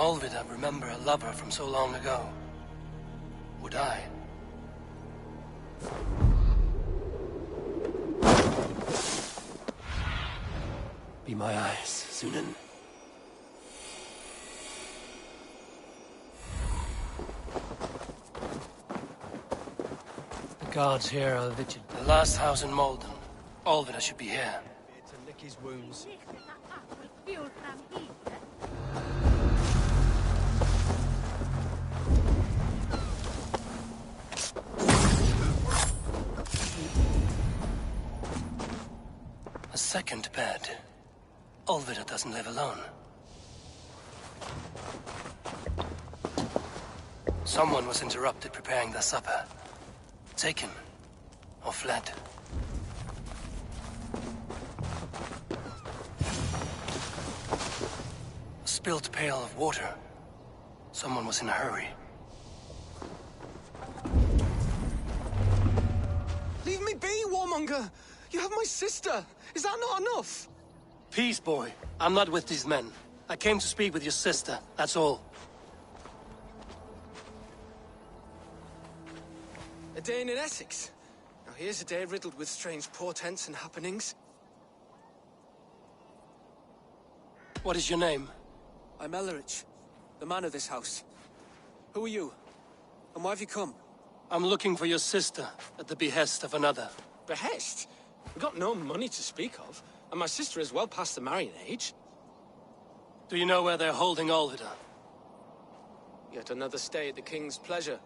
Olvida remember a lover from so long ago? Would I? Be my eyes, Sunan. The guards here are vigilant. The last house in Malden. Olvida should be here. To lick his wounds. A second bed. Olvida doesn't live alone. Someone was interrupted preparing their supper. Taken. Or fled. A spilled pail of water. Someone was in a hurry. Leave me be, warmonger! You have my sister! Is that not enough? Peace, boy. I'm not with these men. I came to speak with your sister, that's all. A day in Essex. Now here's a day riddled with strange portents and happenings. What is your name? I'm Ellerich, the man of this house. Who are you? And why have you come? I'm looking for your sister at the behest of another. Behest? We've got no money to speak of, and my sister is well past the marrying age. Do you know where they're holding Olvida? Yet another stay at the King's pleasure.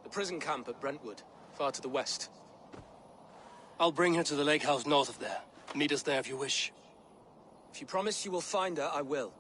The prison camp at Brentwood, far to the west. I'll bring her to the lake house north of there. Meet us there if you wish. If you promise you will find her, I will.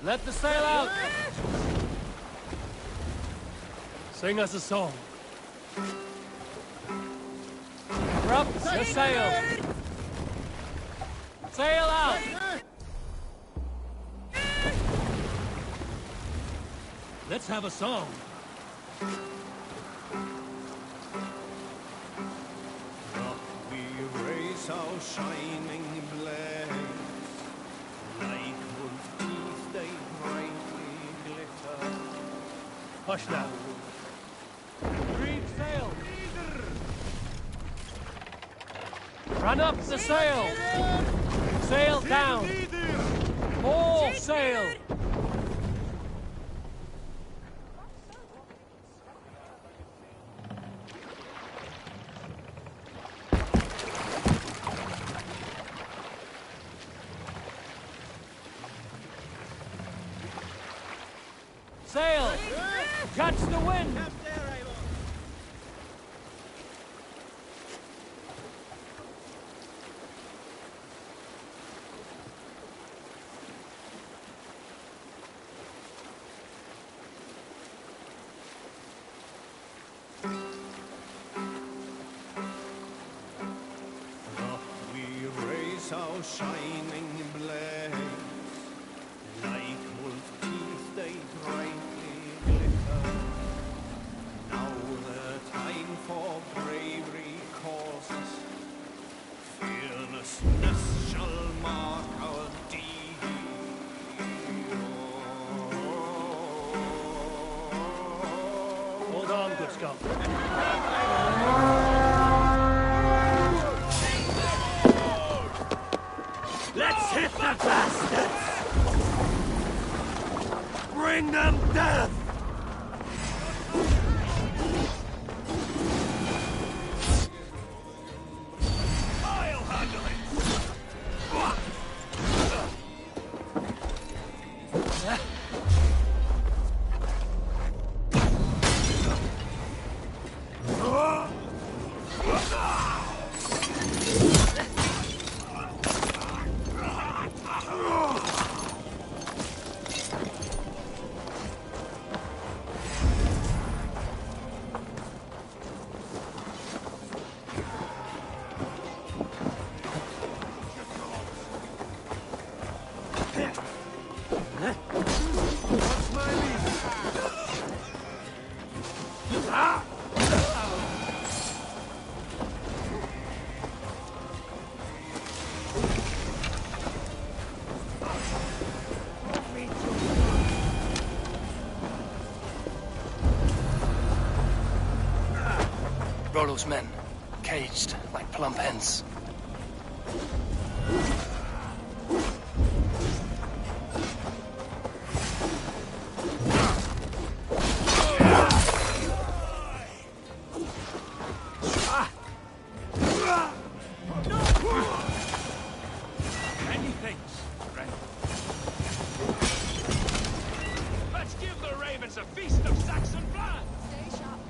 Let the sail out! Sing us a song. Drop the sail! Sail out! Let's have a song. Up we raise our shining blaze, like wolf teeth they brightly glitter. Hush now. Reef sail! Run up the sail! Sail down! All sail! Sail! Catch the wind! Up we raise our shining blaze, like wolf teeth they brightly glitter. Now the time for bravery calls us, fearlessness shall mark our deed. Hold on, good Scott. Let's hit the bastards! Bring them death! I'll handle it! Rollo's men, caged like plump hens. Many thanks, friend. Let's give the ravens a feast of Saxon blood! Stay sharp.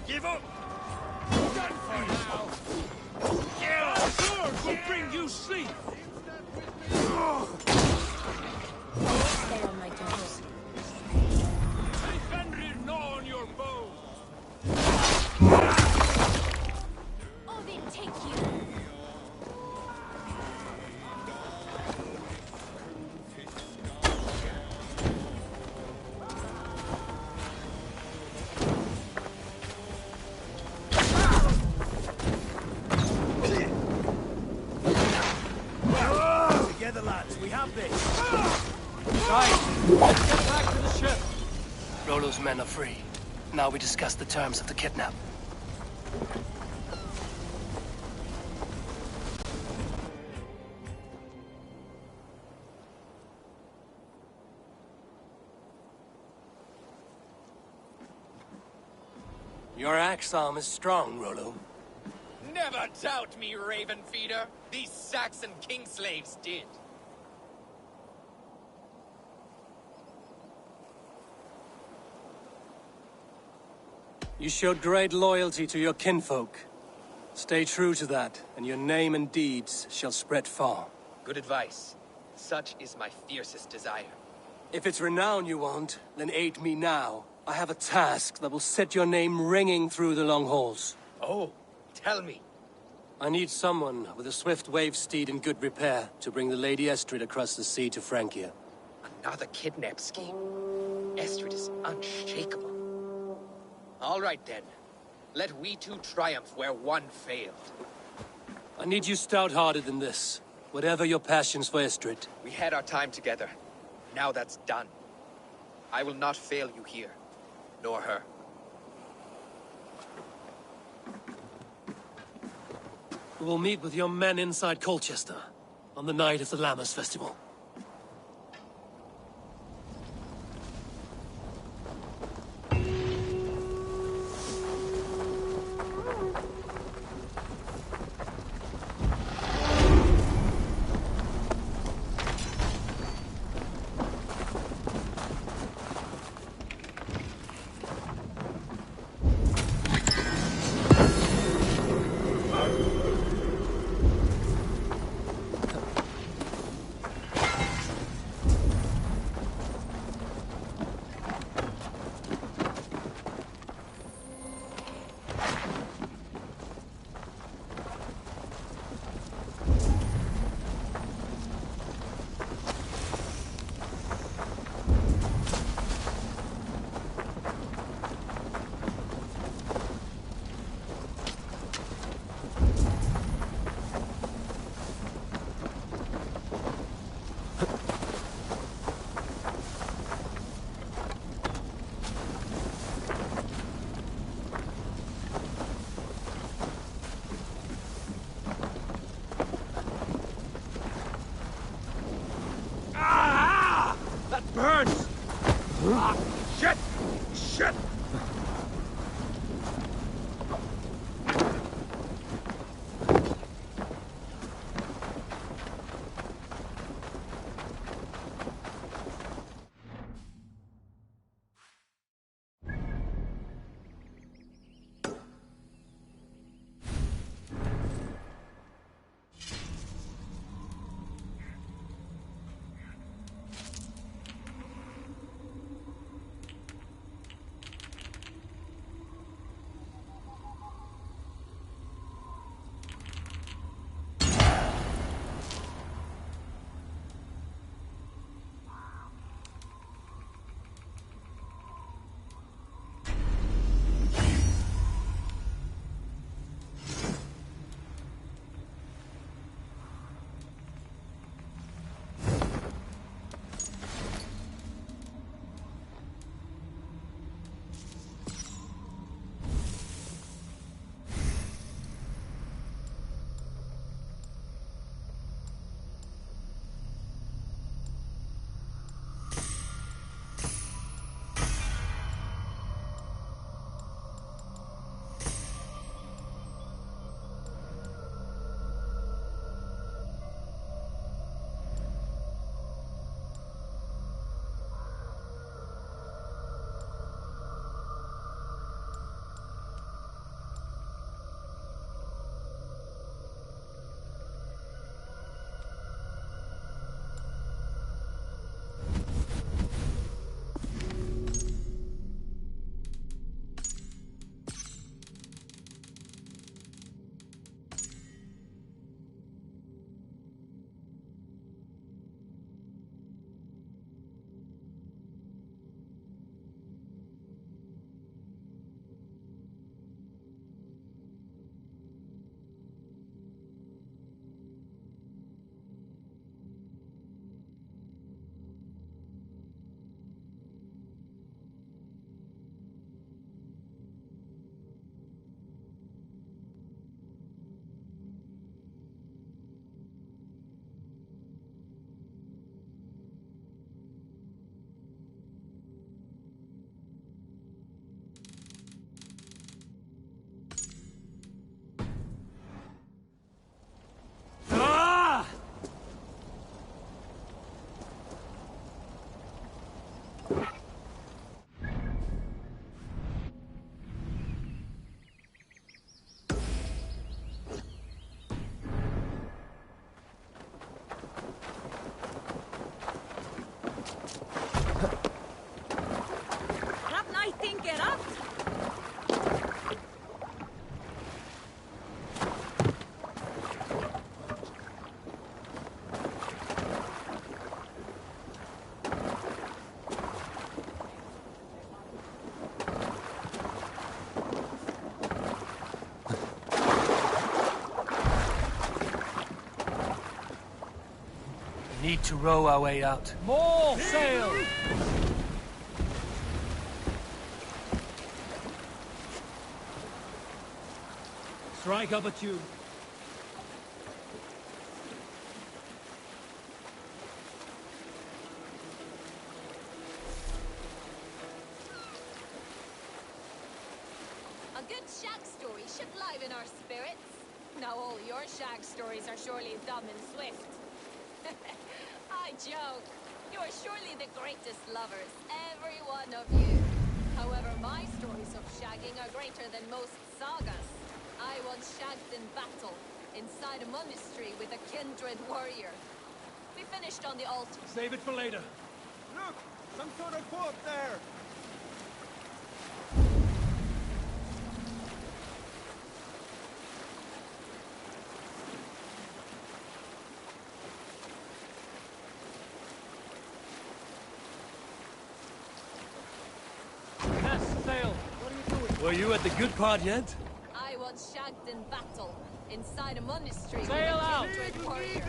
Give up! Done for now! Yeah! The sword will bring you sleep! Stay on my toes. May Fenrir gnaw on your bones! Odin, take you. Together, lads, we have this! Guys, get back to the ship. Rollo's men are free. Now we discuss the terms of the kidnap. Your axe arm is strong, Rollo. Never doubt me, Raven Feeder. These Saxon king slaves did. You showed great loyalty to your kinfolk. Stay true to that, and your name and deeds shall spread far. Good advice. Such is my fiercest desire. If it's renown you want, then aid me now. I have a task that will set your name ringing through the long halls. Oh, tell me. I need someone with a swift wave steed in good repair to bring the Lady Estrid across the sea to Francia. Another kidnap scheme. Estrid is unshakable. All right then. Let we two triumph where one failed. I need you stout-hearted in this, whatever your passions for Estrid. We had our time together. Now that's done. I will not fail you here, nor her. We will meet with your men inside Colchester on the night of the Lammas Festival. Shit! Shit! Need to row our way out. More sail! Strike up a tune. A good shag story should liven our spirits. Now all your shag stories are surely dumb and swift. I joke. You are surely the greatest lovers, every one of you. However, my stories of shagging are greater than most sagas. I once shagged in battle, inside a monastery with a kindred warrior. We finished on the altar. Save it for later. Look! Some sort of boat there! Sail! What are you doing? Were you at the good part yet? I once shagged in battle, inside a monastery Sail with a out! kindred warrior.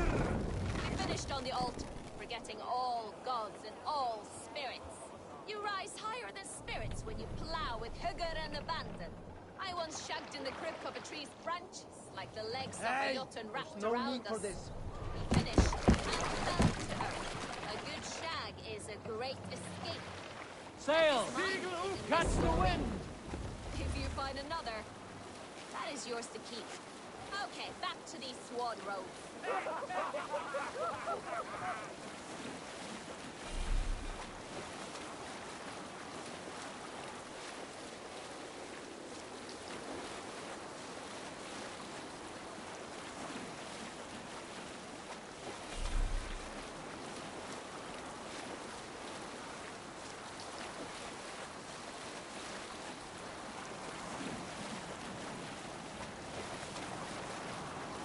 We finished on the altar, forgetting all gods and all spirits. You rise higher than spirits when you plow with hugger and abandon. I once shagged in the grip of a tree's branches, like the legs of a Jotun wrapped around us. We finished and fell to earth. A good shag is a great escape. Sail! Catch the wind! If you find another, that is yours to keep. Okay, back to these sword roads.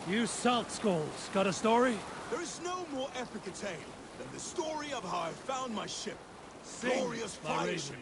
You salt skulls, got a story? There is no more epic a tale than the story of how I found my ship. Glorious fire ship.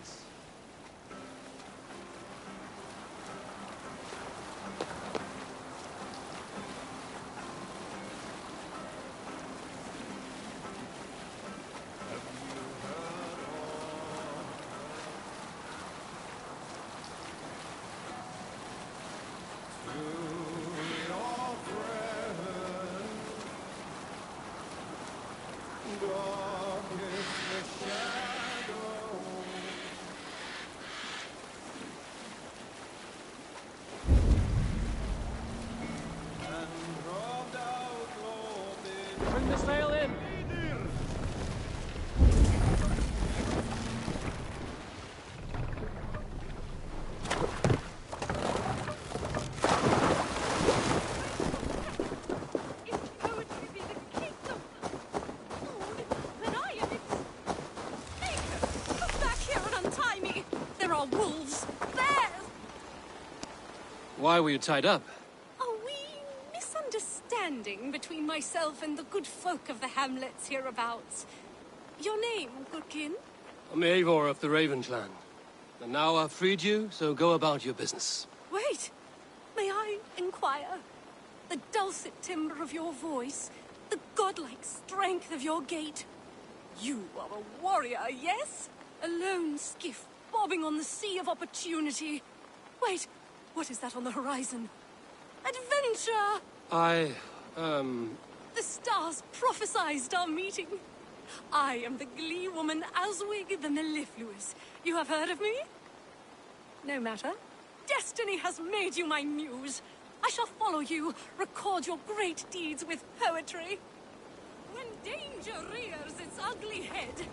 Bring the sail in! If poetry be the kingdom of food, then I am its maker. Come back here and untie me. There are wolves, bears. Why were you tied up? A wee misunderstanding between myself and the good folk of the hamlets hereabouts. Your name, Goodkin? I'm Eivor of the Raven clan. And now I've freed you, so go about your business. Wait, may I inquire? The dulcet timbre of your voice, the godlike strength of your gait. You are a warrior, yes? A lone skiff bobbing on the sea of opportunity. Wait, what is that on the horizon? Adventure! The stars prophesized our meeting. I am the glee woman Aswig the Mellifluous. You have heard of me? No matter. Destiny has made you my muse. I shall follow you, record your great deeds with poetry. When danger rears its ugly head,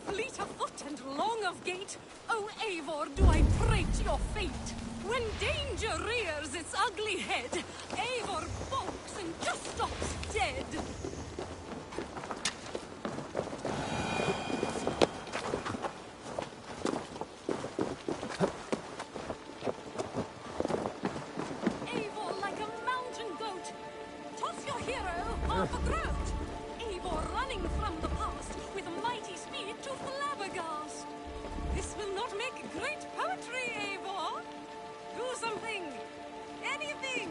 fleet of foot and long of gait, O Eivor, do I pray to your fate. When danger rears its ugly head, Eivor balks and just stops dead. Eivor like a mountain goat. Toss your hero off a throat. Eivor running from the past with mighty speed to flabbergast. This will not make great poetry, Eivor. Do something. Anything.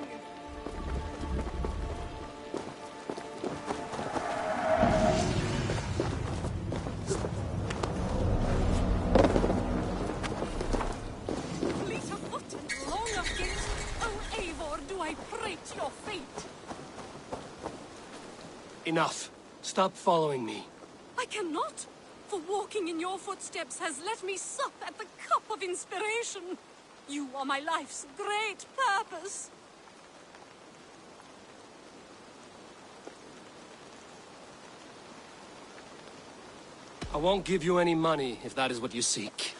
Fleet of foot and long of gait, O Eivor, do I prate your fate? Enough. Stop following me. I cannot, for walking in your footsteps has let me sup at the cup of inspiration. You are my life's great purpose. I won't give you any money if that is what you seek.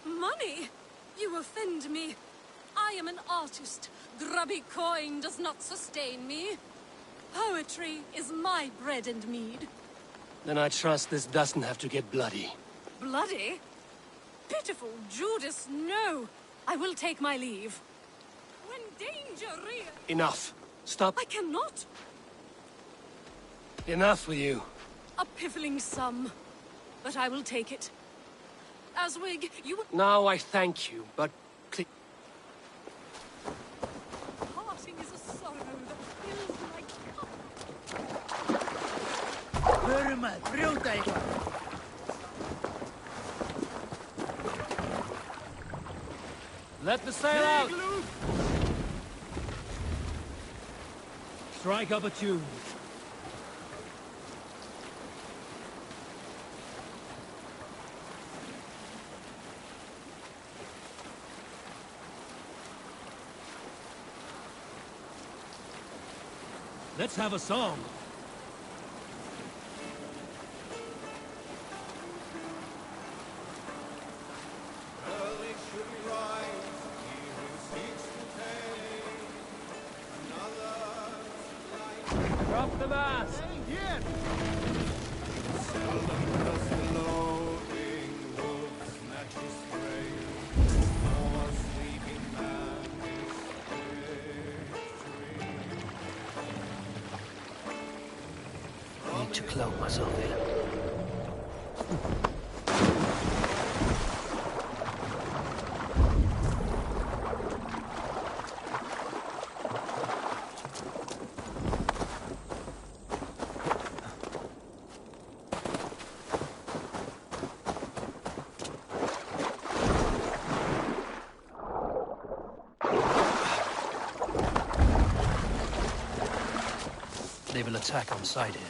Money? You offend me. I am an artist. Grubby coin does not sustain me. Poetry is my bread and mead. Then I trust this doesn't have to get bloody. Bloody? Pitiful Judas, no. I will take my leave. When danger rears... Enough. Stop. I cannot. Enough with you. A piffling sum. But I will take it. Aswig, you... Now I thank you, but please... Parting is a sorrow that fills my cup. Let the sail out! Strike up a tune. Let's have a song. Early should we rise, he who seeks to take another's life. Drop the mask! Seldom does the lowing wolf snatch his prey, nor sleeping man his victory. I need to cloak myself in. They will attack on sight here.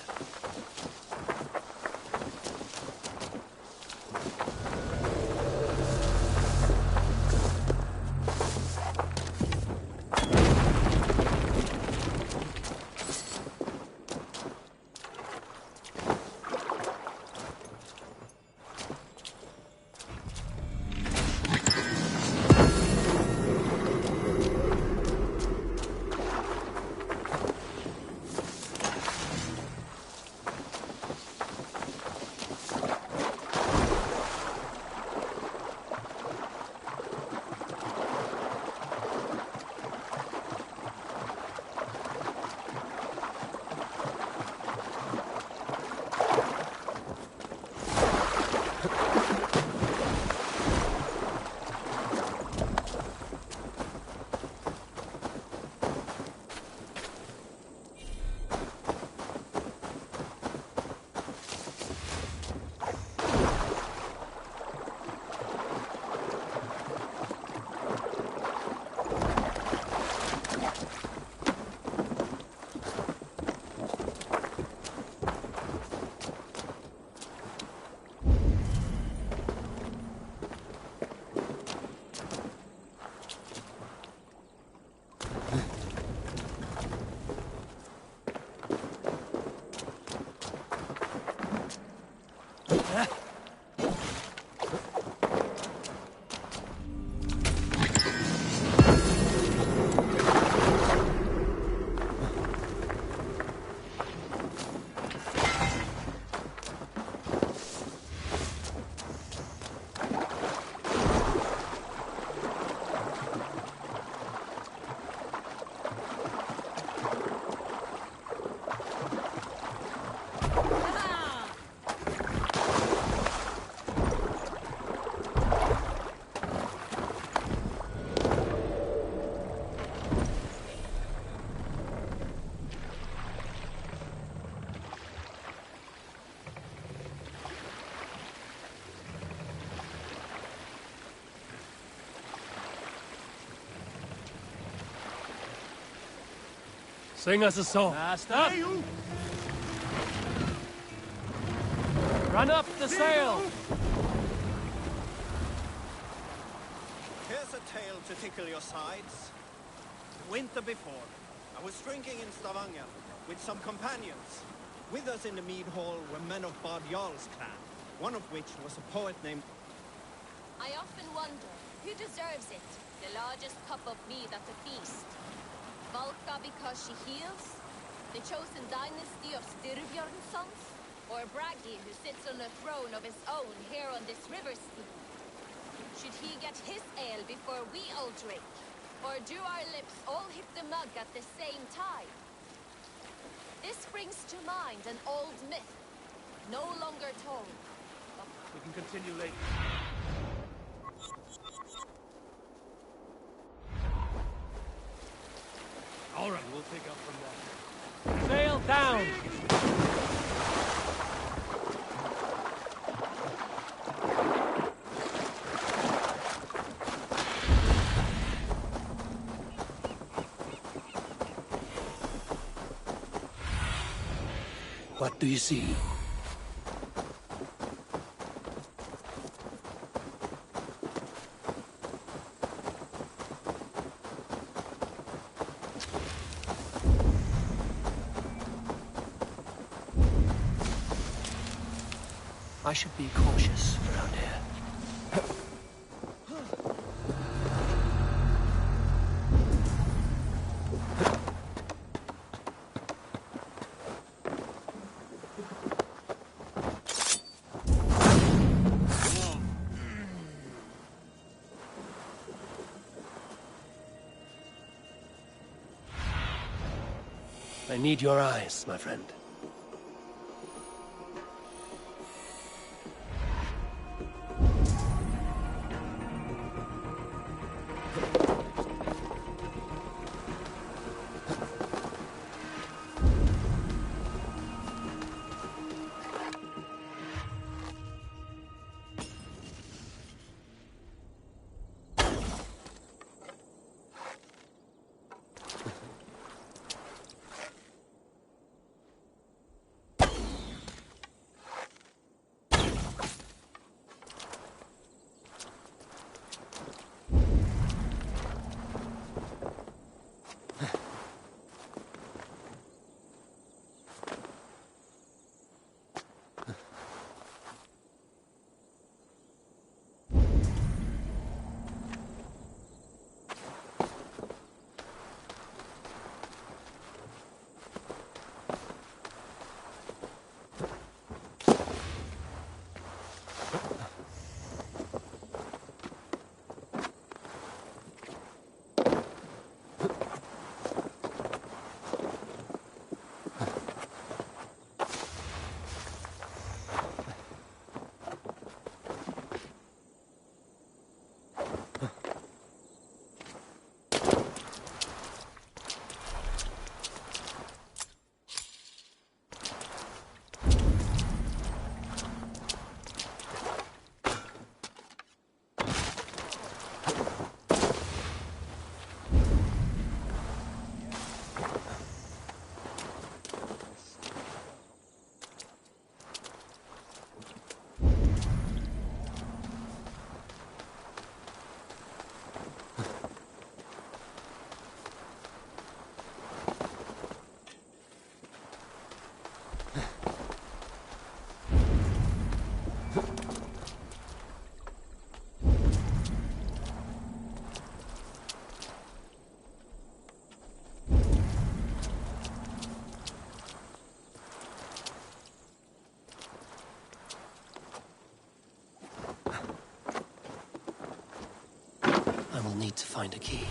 Sing us a song. Master! Run up the sail! Here's a tale to tickle your sides. Winter before, I was drinking in Stavanger with some companions. With us in the mead hall were men of Bard Jarl's clan, one of which was a poet named... I often wonder, who deserves it? The largest cup of mead at the feast? Valka because she heals? The chosen dynasty of Styrbjorn's sons? Or Bragi who sits on a throne of his own here on this river steep? Should he get his ale before we all drink? Or do our lips all hit the mug at the same time? This brings to mind an old myth, no longer told. We can continue later. All right, we'll pick up from there. Sail down! What do you see? I should be cautious around here. I need your eyes, my friend. I will need to find a key.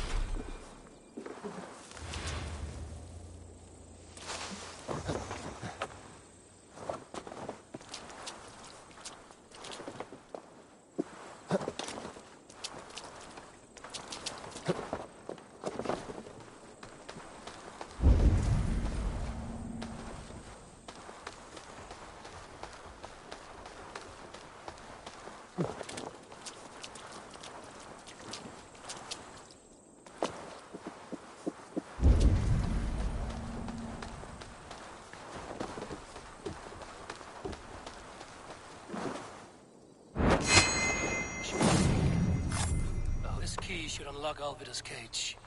This key should unlock Alvida's cage.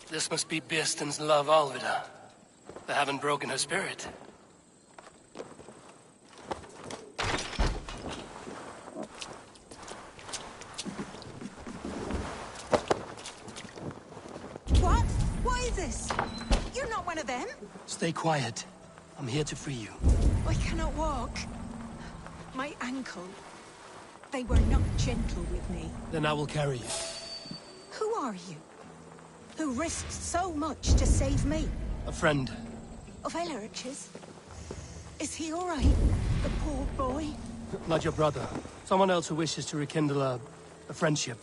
This must be Biestin's love, Alvida. They haven't broken her spirit. What? What is this? You're not one of them? Stay quiet. I'm here to free you. I cannot walk. My ankle. They were not gentle with me. Then I will carry you. Who are you? who risked so much to save me. A friend. Of Elrich's? Is he all right? The poor boy? Not your brother. Someone else who wishes to rekindle a friendship.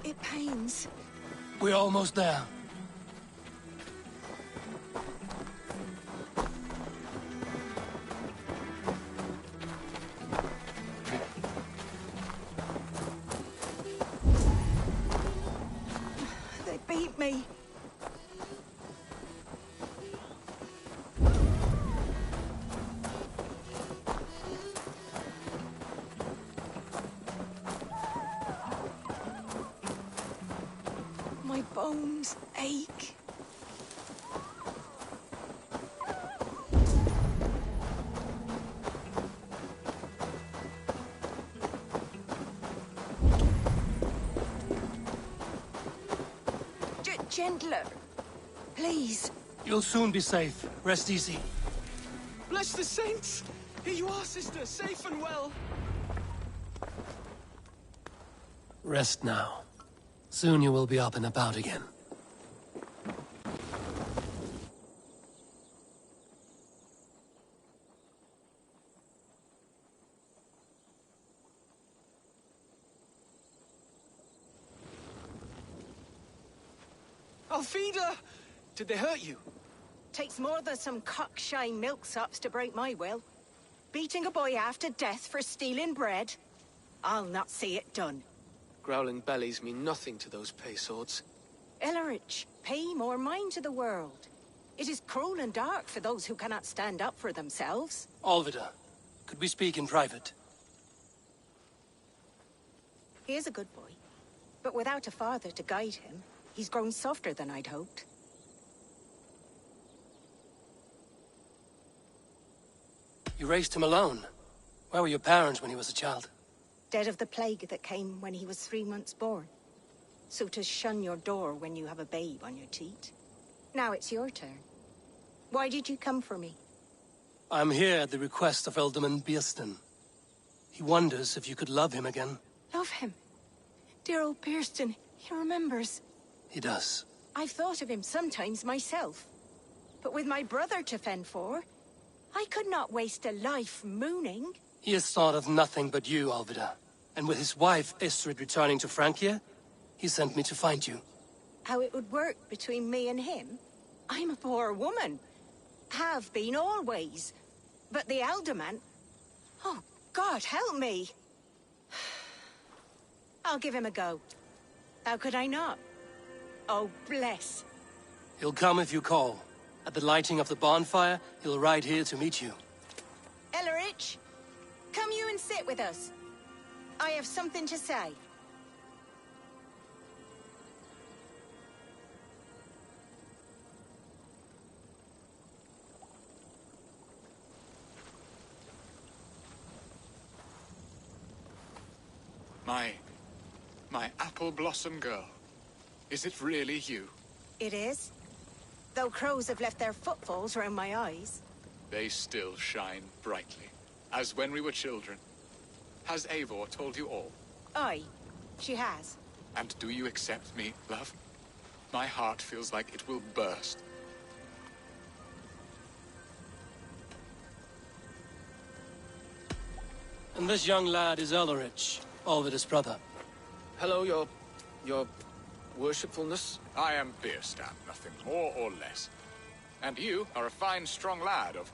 It pains. We're almost there. They beat me. My bones ache. Gentler. Please. You'll soon be safe. Rest easy. Bless the saints! Here you are, sister, safe and well. Rest now. Soon you will be up and about again. Alfida! Did they hurt you? Takes more than some cockshy milksops to break my will. Beating a boy half to death for stealing bread? I'll not see it done. Growling bellies mean nothing to those pay swords. Ellerich, pay more mind to the world. It is cruel and dark for those who cannot stand up for themselves. Alvida, could we speak in private? He is a good boy, but without a father to guide him, he's grown softer than I'd hoped. You raised him alone. Where were your parents when he was a child? Dead of the plague that came when he was 3 months born. So to shun your door when you have a babe on your teat. Now it's your turn. Why did you come for me? I'm here at the request of Alderman Biersten. He wonders if you could love him again. Love him. Dear old Biersten, he remembers. He does. I've thought of him sometimes myself. But with my brother to fend for, I could not waste a life mooning. He has thought of nothing but you, Alvida. And with his wife, Istrid, returning to Francia, he sent me to find you. How it would work between me and him? I'm a poor woman. Have been always. But the alderman... Oh, God, help me! I'll give him a go. How could I not? Oh, bless. He'll come if you call. At the lighting of the bonfire, he'll ride here to meet you. Ellerich, come you and sit with us. I have something to say. My apple blossom girl. Is it really you? It is. Though crows have left their footfalls around my eyes. They still shine brightly, as when we were children. Has Eivor told you all? Aye, she has. And do you accept me, love? My heart feels like it will burst. And this young lad is Ulrich, Olvid's brother. Hello, your worshipfulness. I am Bierstam, nothing more or less. And you are a fine, strong lad of...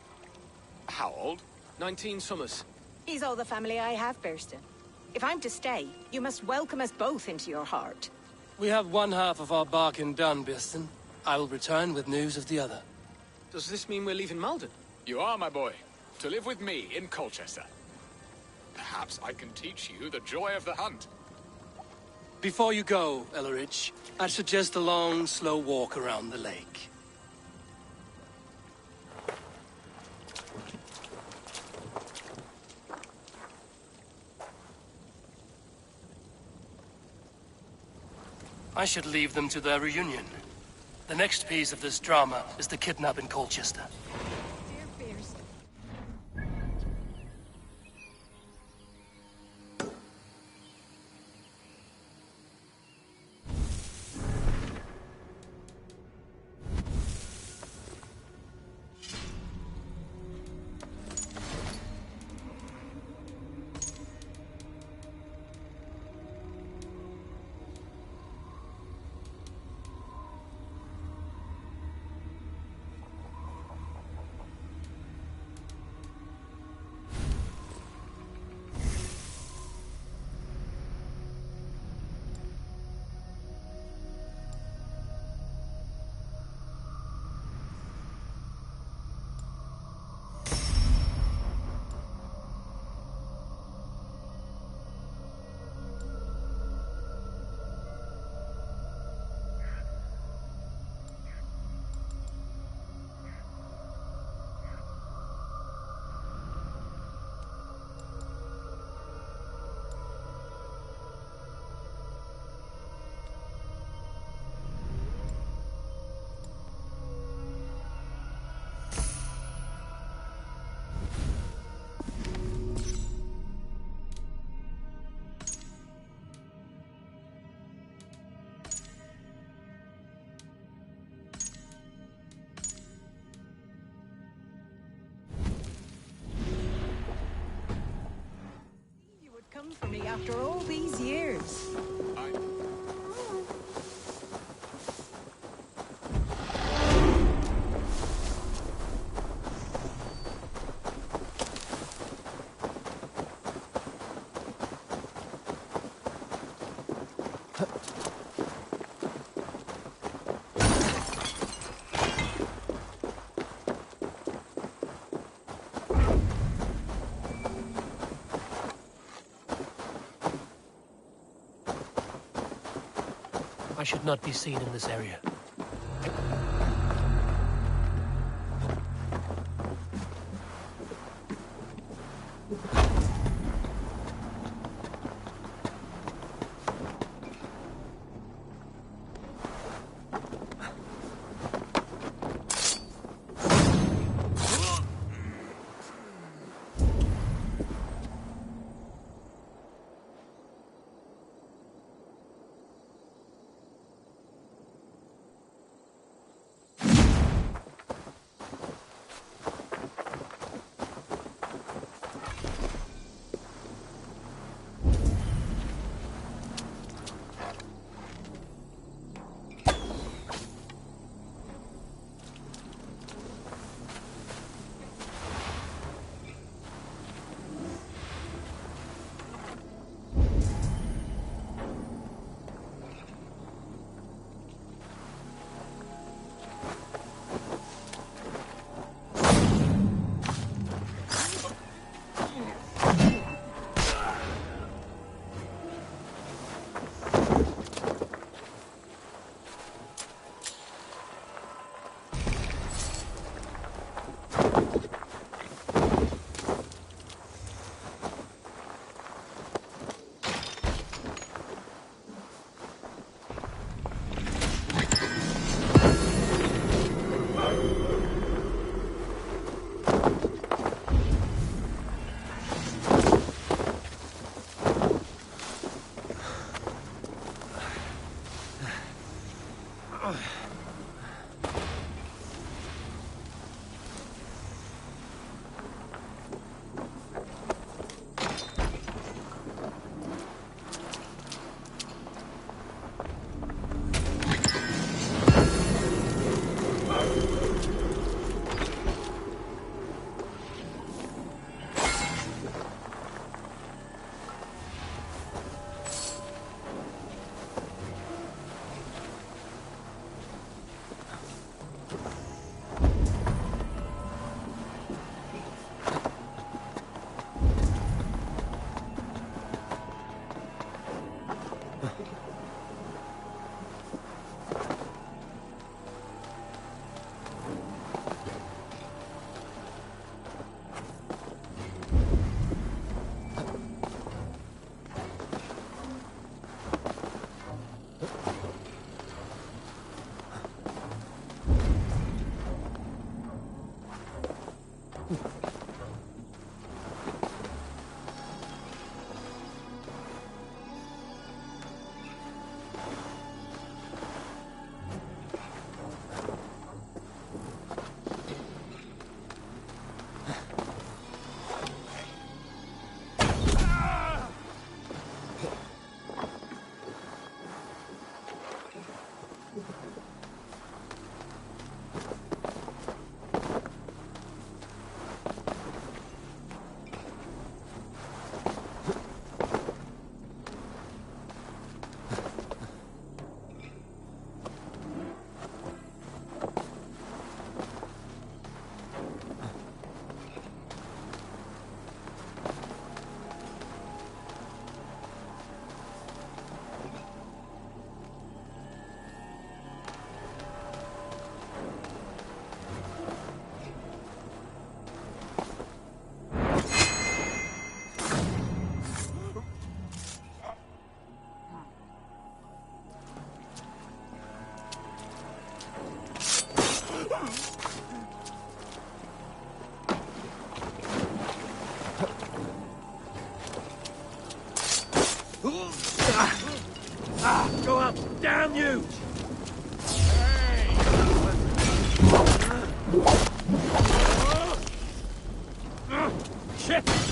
how old? 19 summers. He's all the family I have, Burston. If I'm to stay, you must welcome us both into your heart. We have one half of our bargain done, Birston. I will return with news of the other. Does this mean we're leaving Malden? You are, my boy, to live with me in Colchester. Perhaps I can teach you the joy of the hunt. Before you go, Elrich, I'd suggest a long, slow walk around the lake. I should leave them to their reunion. The next piece of this drama is the kidnap in Colchester. Dear Burston. Come for me after all these years. I should not be seen in this area. Go up! Damn you! Shit!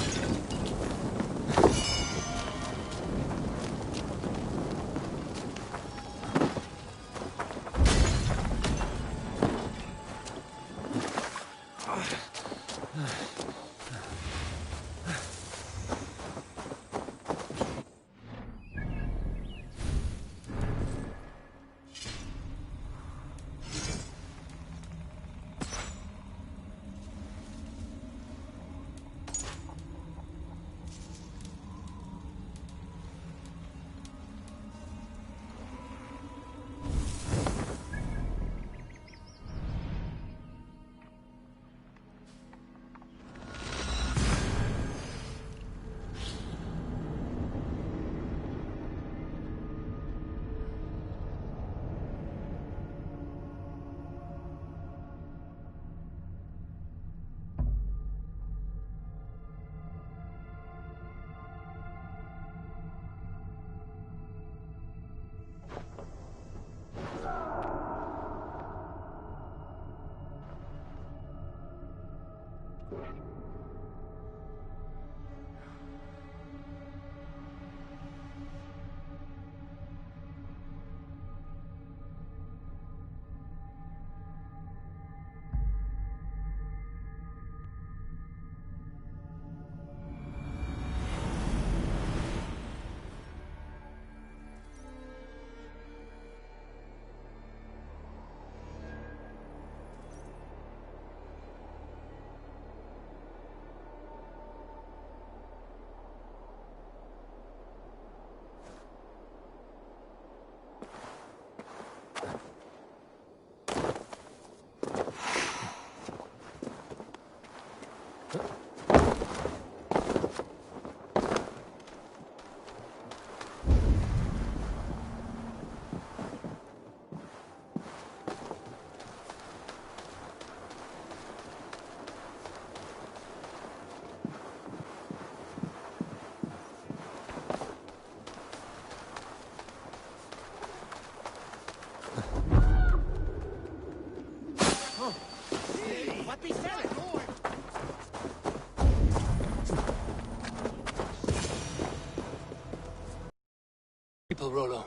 People, Rollo.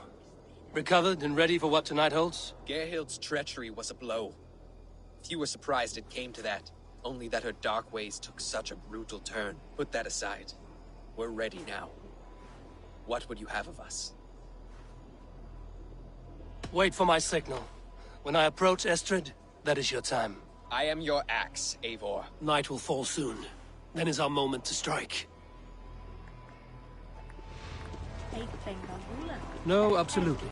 Recovered and ready for what tonight holds? Gerhild's treachery was a blow. Few were surprised it came to that, only that her dark ways took such a brutal turn. Put that aside. We're ready now. What would you have of us? Wait for my signal. When I approach Estrid, that is your time. I am your axe, Eivor. Night will fall soon. Then is our moment to strike. No, absolutely.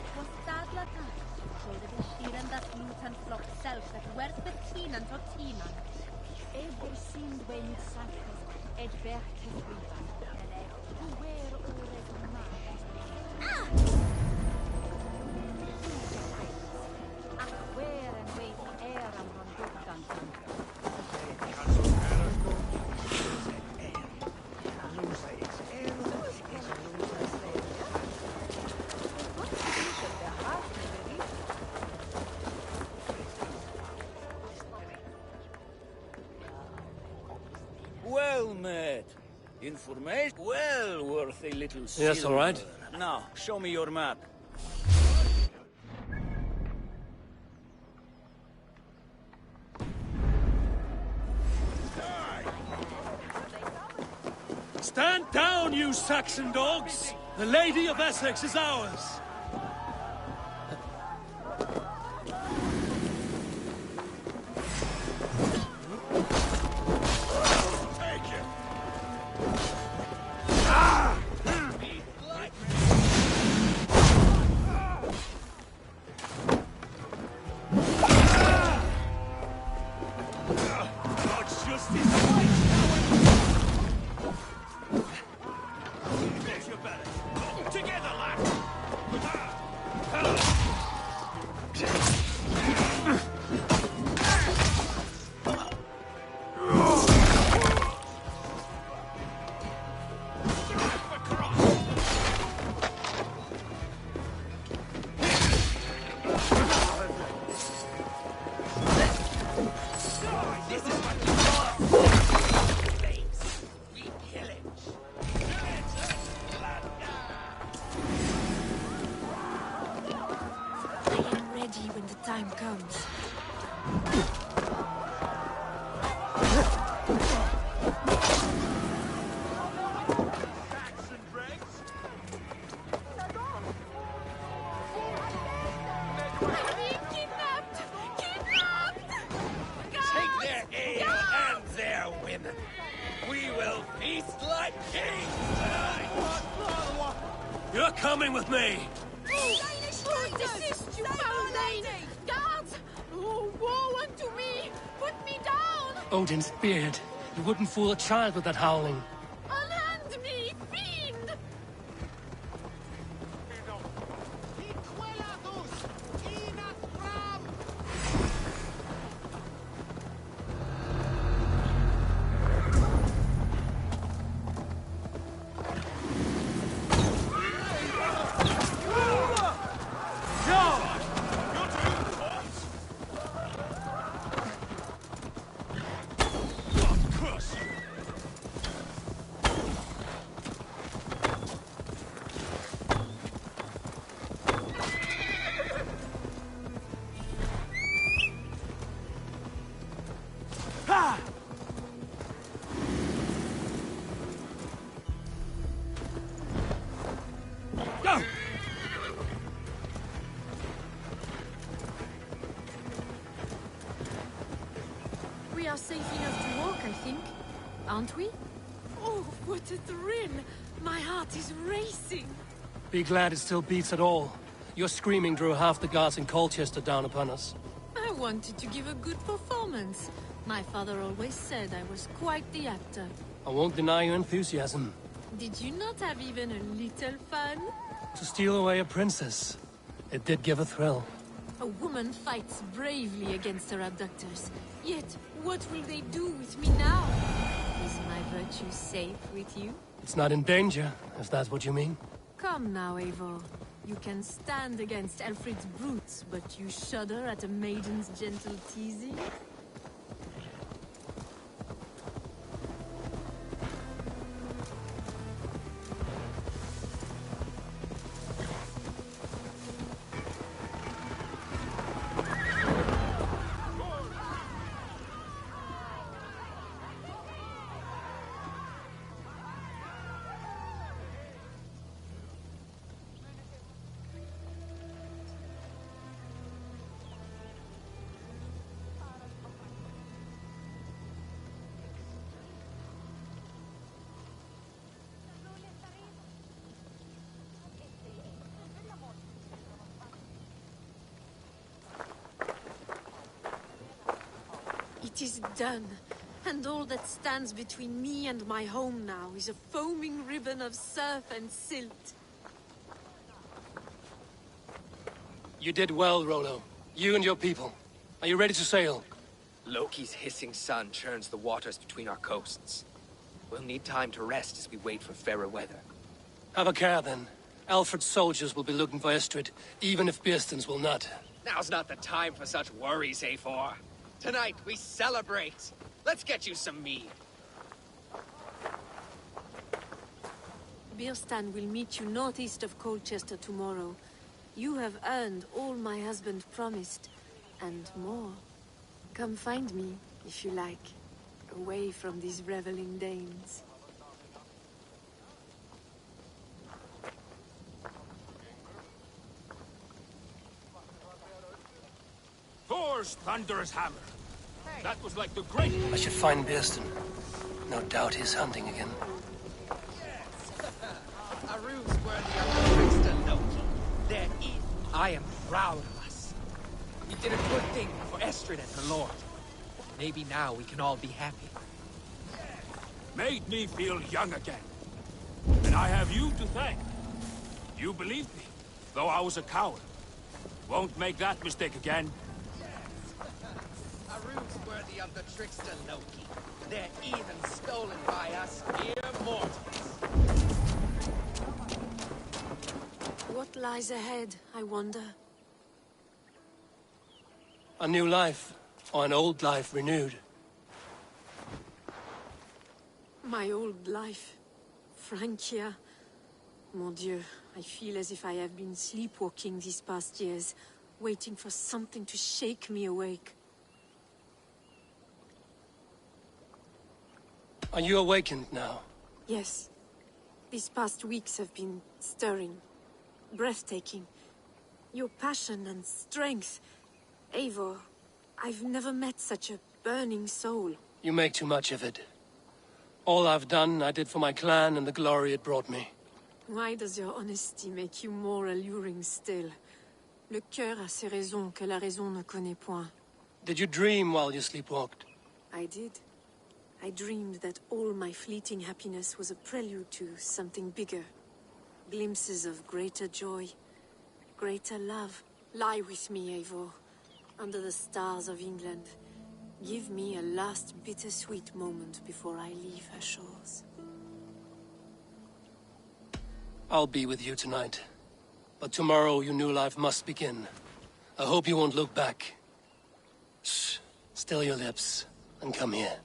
Well met. Information well worth a little silver. Yes, all right. Now, show me your map. Stand down, you Saxon dogs! The Lady of Essex is ours! comes. I'm being kidnapped! Kidnapped! Take their ale and their women. We will feast like kings tonight. You're coming with me! Desist, you foul lady! Guards! Oh, woe unto me! Put me down! Odin's beard. You wouldn't fool a child with that howling. Unhand me, fiend! Go! We are safe enough to walk, I think. Aren't we? Oh, what a thrill! My heart is racing! Be glad it still beats at all. Your screaming drew half the guards in Colchester down upon us. I wanted to give a good performance. My father always said I was quite the actor. I won't deny your enthusiasm. Did you not have even a little fun? To steal away a princess. It did give a thrill. A woman fights bravely against her abductors. Yet, what will they do with me now? Is my virtue safe with you? It's not in danger, if that's what you mean. Come now, Eivor. You can stand against Alfred's brutes, but you shudder at a maiden's gentle teasing? It is done, and all that stands between me and my home now is a foaming ribbon of surf and silt. You did well, Rollo. You and your people. Are you ready to sail? Loki's hissing sun churns the waters between our coasts. We'll need time to rest as we wait for fairer weather. Have a care, then. Alfred's soldiers will be looking for Estrid, even if Bearstons will not. Now's not the time for such worries, Eivor. Tonight, we celebrate. Let's get you some mead. Birstan will meet you northeast of Colchester tomorrow. You have earned all my husband promised, and more. Come find me, if you like, away from these reveling Danes. Thor's thunderous hammer. That was like the great... I should find Bearston. No doubt he's hunting again. A ruse worthy of the trickster Loki. There is. I am proud of us. We did a good thing for Estrid and her lord. Maybe now we can all be happy. Made me feel young again. And I have you to thank. You believed me, though I was a coward. Won't make that mistake again. A ruse worthy of the trickster Loki. They're even stolen by us mere mortals. What lies ahead, I wonder? A new life, or an old life renewed. My old life. Francia. Mon Dieu, I feel as if I have been sleepwalking these past years. waiting for something to shake me awake. Are you awakened now? Yes. These past weeks have been stirring, breathtaking. Your passion and strength. Eivor, I've never met such a burning soul. You make too much of it. All I've done, I did for my clan and the glory it brought me. Why does your honesty make you more alluring still? Le cœur a ses raisons que la raison ne connaît point. Did you dream while you sleepwalked? I did. I dreamed that all my fleeting happiness was a prelude to something bigger. Glimpses of greater joy, greater love. Lie with me, Eivor, under the stars of England. Give me a last bittersweet moment before I leave her shores. I'll be with you tonight. But tomorrow your new life must begin. I hope you won't look back. Shh. Still your lips, and come here.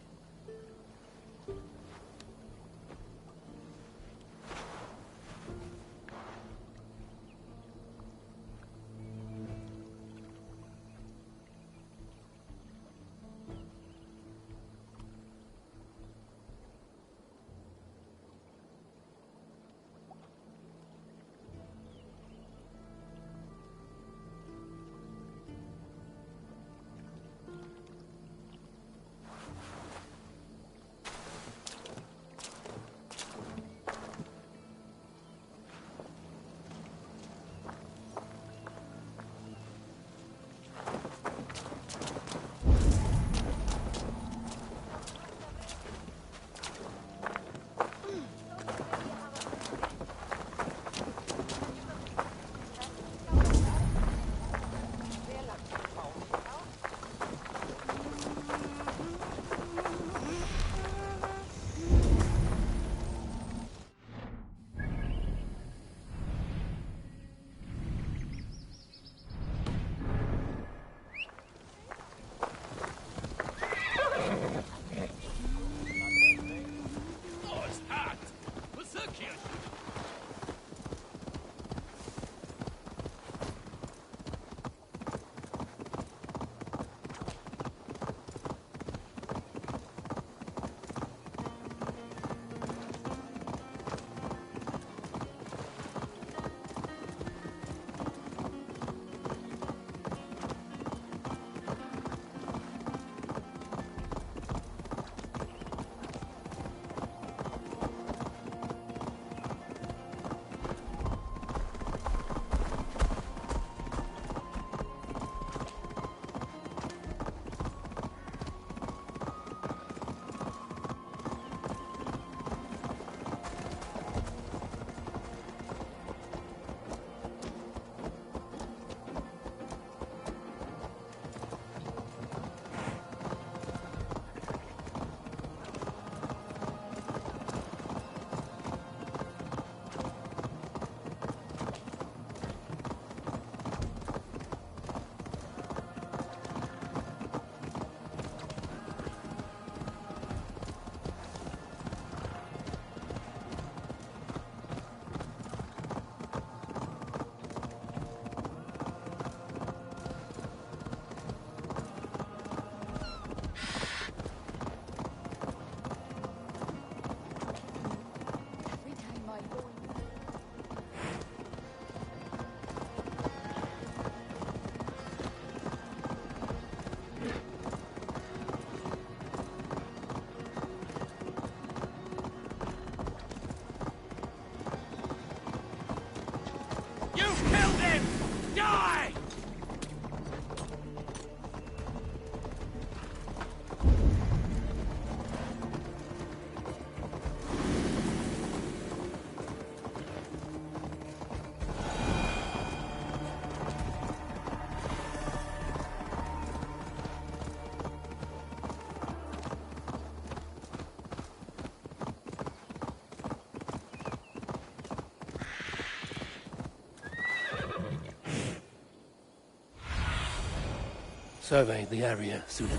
Survey the area, Sudan.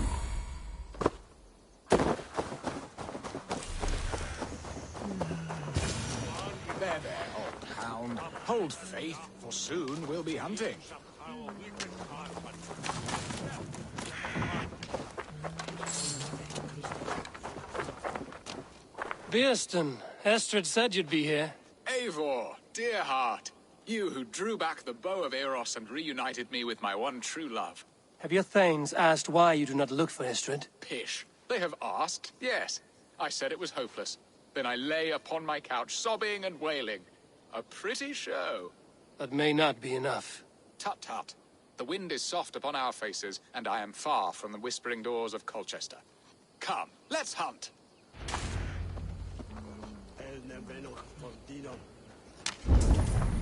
There, old hound. Hold faith, for soon we'll be hunting. Beerston, Estrid said you'd be here. Eivor, dear heart. You who drew back the bow of Eros and reunited me with my one true love. Have your thanes asked why you do not look for Estrid? Pish. They have asked, yes. I said it was hopeless. Then I lay upon my couch, sobbing and wailing. A pretty show. That may not be enough. Tut-tut. The wind is soft upon our faces, and I am far from the whispering doors of Colchester. Come, let's hunt.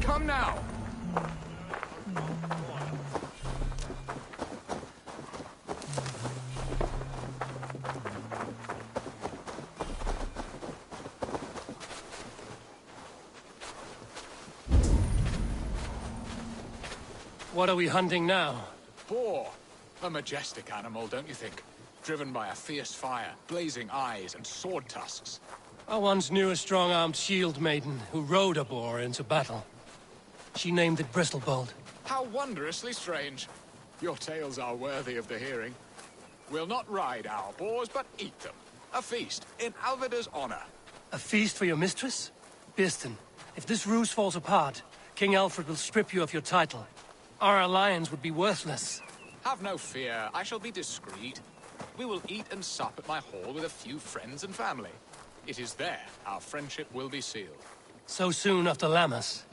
Come now! What are we hunting now? Boar. A majestic animal, don't you think? Driven by a fierce fire, blazing eyes, and sword tusks. I once knew a strong-armed shield maiden who rode a boar into battle. She named it Bristlebolt. How wondrously strange. Your tales are worthy of the hearing. We'll not ride our boars, but eat them. A feast, in Alvida's honor. A feast for your mistress? Beerston, if this ruse falls apart, King Alfred will strip you of your title. Our alliance would be worthless. Have no fear, I shall be discreet. We will eat and sup at my hall with a few friends and family. It is there our friendship will be sealed. So soon after Lammas?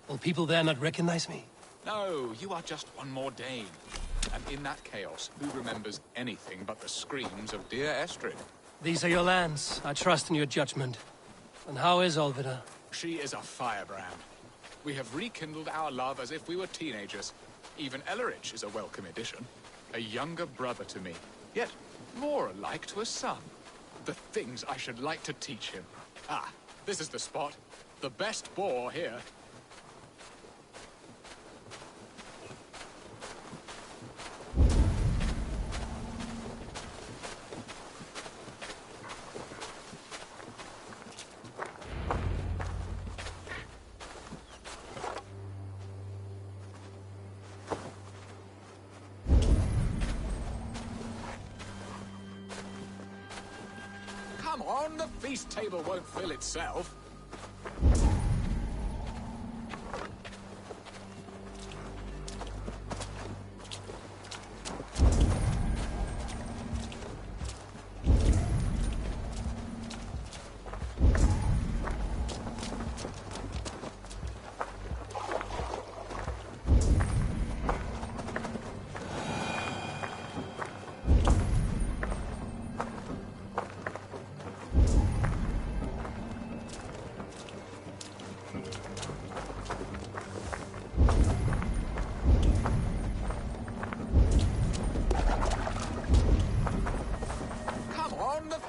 Will people there not recognize me? No, you are just one more Dane. And in that chaos, who remembers anything but the screams of dear Estrid? These are your lands. I trust in your judgment. And how is Olvida? She is a firebrand. We have rekindled our love as if we were teenagers. Even Ellerich is a welcome addition. A younger brother to me, yet more alike to a son. The things I should like to teach him. Ah, this is the spot. The best boar here. Come on, the feast table won't fill itself.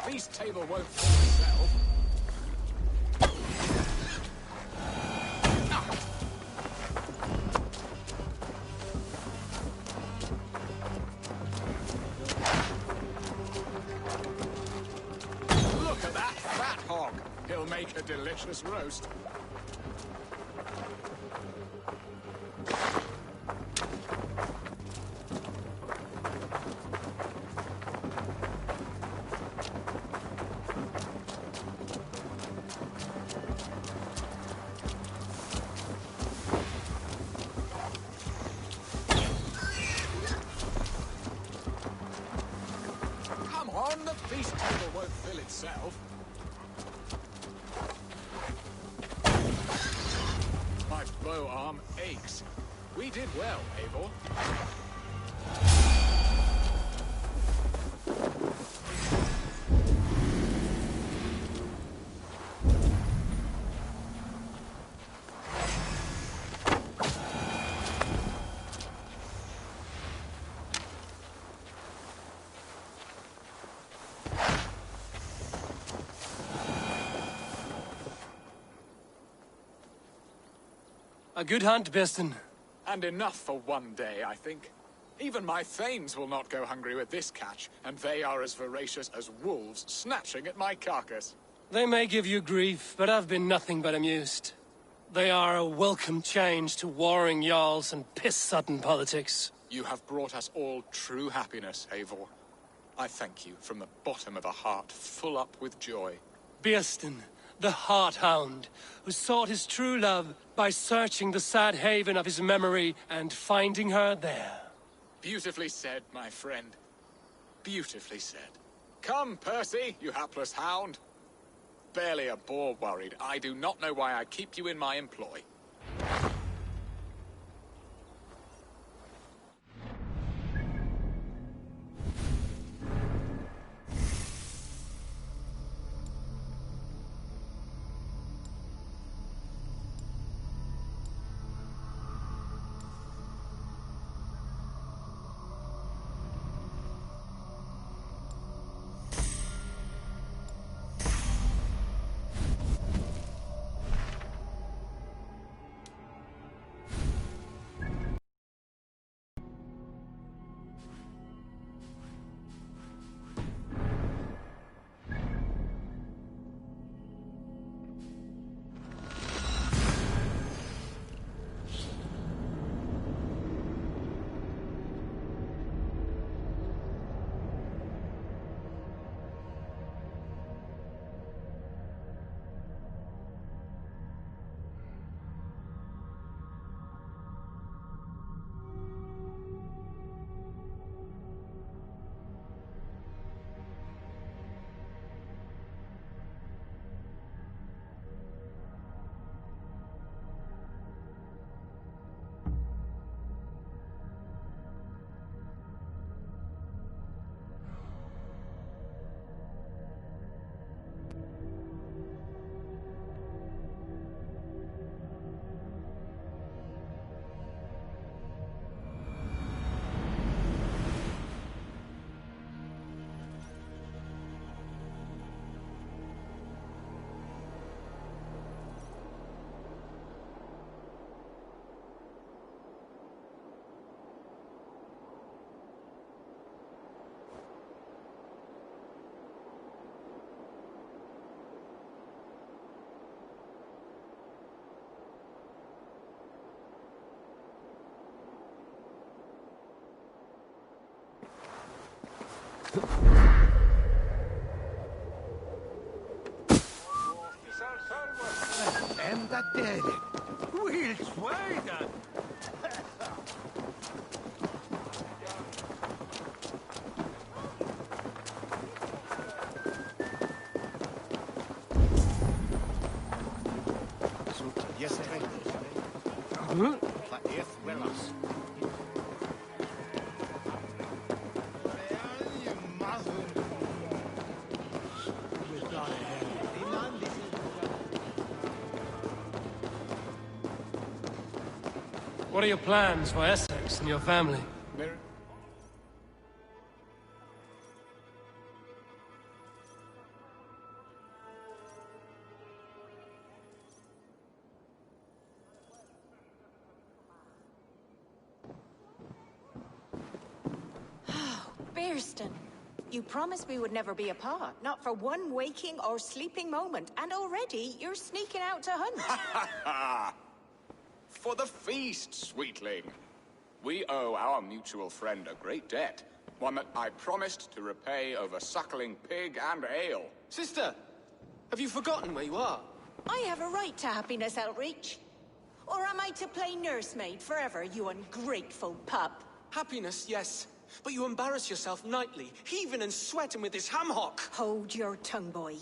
Feast table won't fill itself. Look at that fat hog. He'll make a delicious roast. The feast table won't fill itself. My bow arm aches. We did well, Eivor. A good hunt, Beerston. And enough for one day, I think. Even my thanes will not go hungry with this catch, and they are as voracious as wolves snatching at my carcass. They may give you grief, but I've been nothing but amused. They are a welcome change to warring jarls and piss-sudden politics. You have brought us all true happiness, Eivor. I thank you from the bottom of a heart full up with joy. Birsten, the Heart-Hound, who sought his true love by searching the sad haven of his memory and finding her there. Beautifully said, my friend. Beautifully said. Come, Percy, you hapless hound. Barely a boar worried. I do not know why I keep you in my employ. Enda dele. Will Schweiger. Yes, What are your plans for Essex and your family? Birsten, you promised we would never be apart, not for one waking or sleeping moment, and already you're sneaking out to hunt. For the feast, sweetling. We owe our mutual friend a great debt. One that I promised to repay over suckling pig and ale. Sister, have you forgotten where you are? I have a right to happiness, Outreach. Or am I to play nursemaid forever, you ungrateful pup? Happiness, yes. But you embarrass yourself nightly, heaving and sweating with this ham-hock. Hold your tongue, boy.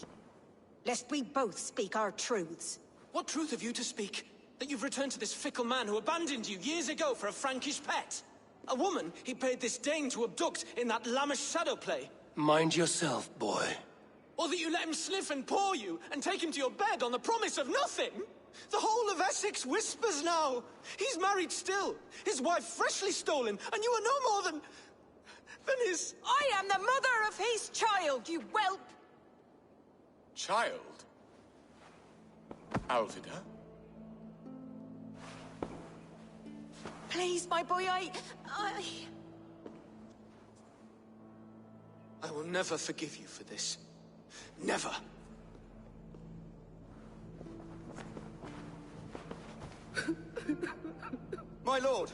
Lest we both speak our truths. What truth have you to speak? That you've returned to this fickle man who abandoned you years ago for a Frankish pet? A woman he paid this Dane to abduct in that lammish shadow play? Mind yourself, boy. Or that you let him sniff and paw you, and take him to your bed on the promise of nothing? The whole of Essex whispers now. He's married still, his wife freshly stolen, and you are no more than his... I am the mother of his child, you whelp! Child? Alvida? Please, my boy, I will never forgive you for this. Never. My lord,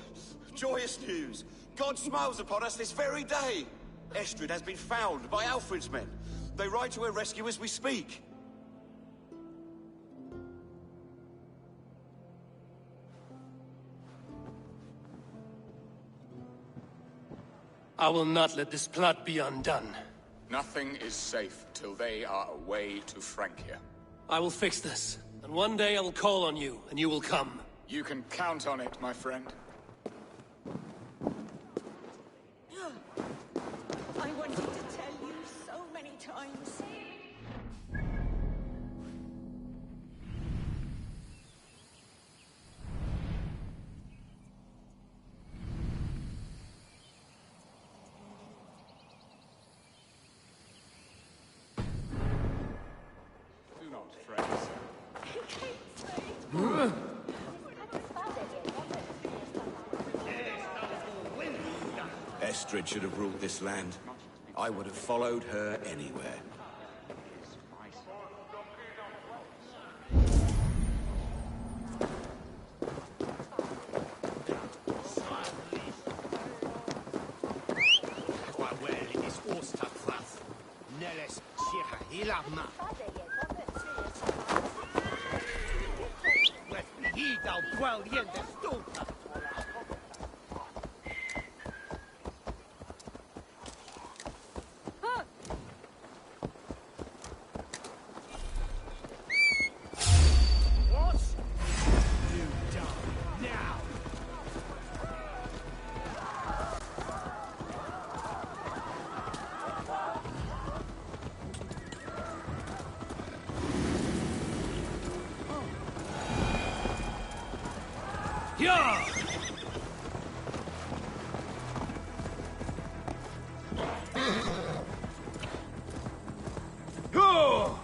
joyous news. God smiles upon us this very day. Estrid has been found by Alfred's men. They ride to her rescue as we speak. I will not let this plot be undone. Nothing is safe till they are away to Francia. I will fix this, and one day I will call on you, and you will come. You can count on it, my friend. I wanted to tell you so many times. Do not fret, sir. Estrid should have ruled this land. I would have followed her anywhere. Yeah! Go!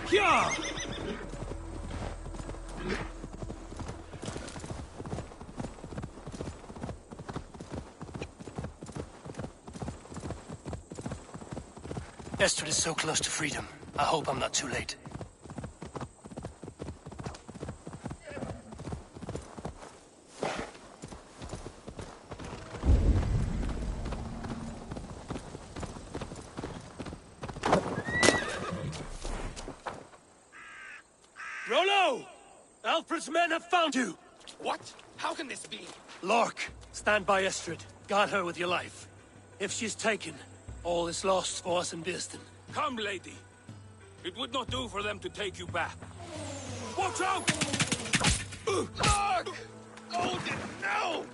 Yeah! Estrid is so close to freedom. I hope I'm not too late. Rollo! Alfred's men have found you! What? How can this be? Lork, stand by Estrid. Guard her with your life. If she's taken, all is lost for us in Birsten. Come, lady. It would not do for them to take you back. Watch out! Fuck! Odin, no!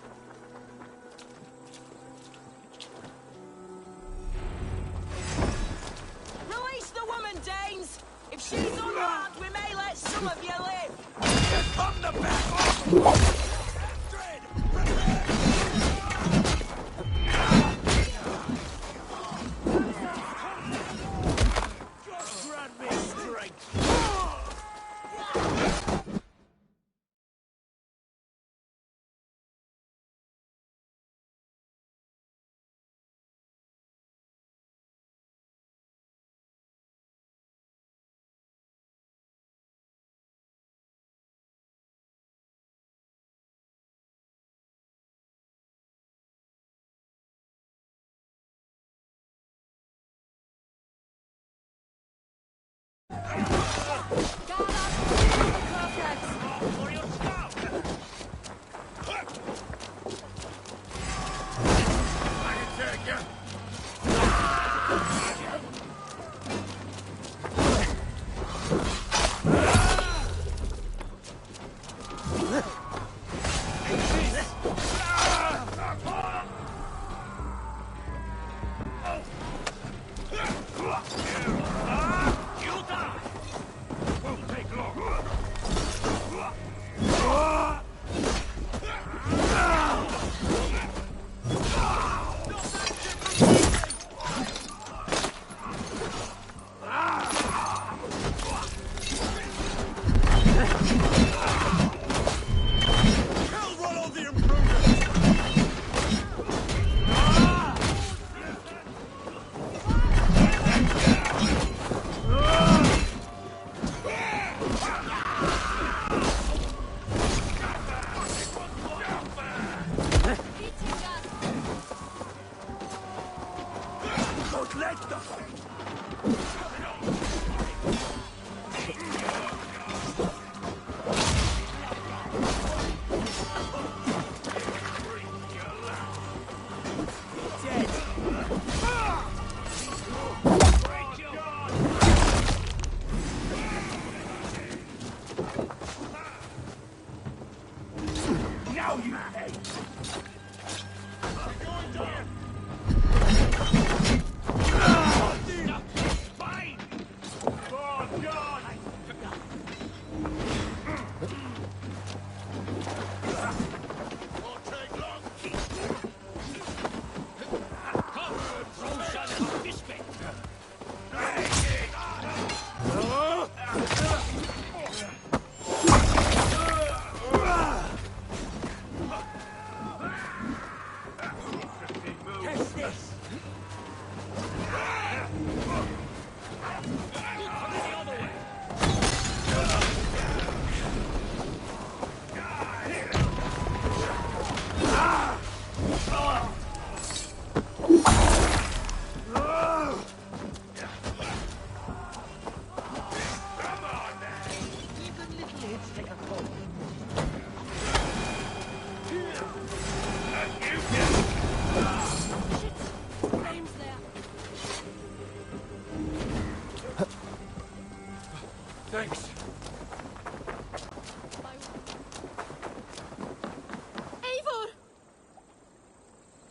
Release the woman, Danes! If she's unarmed, we may let some of you live! Come the back off! Grant me strength!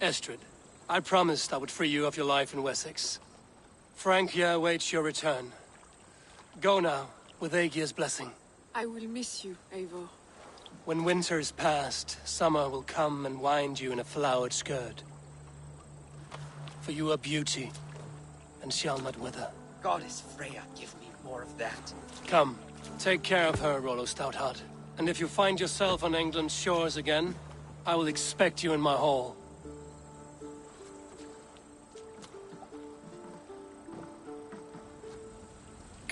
Estrid, I promised I would free you of your life in Wessex. Francia awaits your return. Go now, with Aegir's blessing. I will miss you, Eivor. When winter is past, summer will come and wind you in a flowered skirt. For you are beauty, and shall not wither. Goddess Freya, give me more of that. Come, take care of her, Rollo Stoutheart. And if you find yourself on England's shores again, I will expect you in my hall.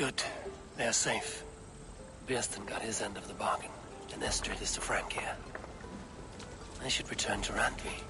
Good. They are safe. Birsten got his end of the bargain, and Estrid is to Francia. I should return to Randvi.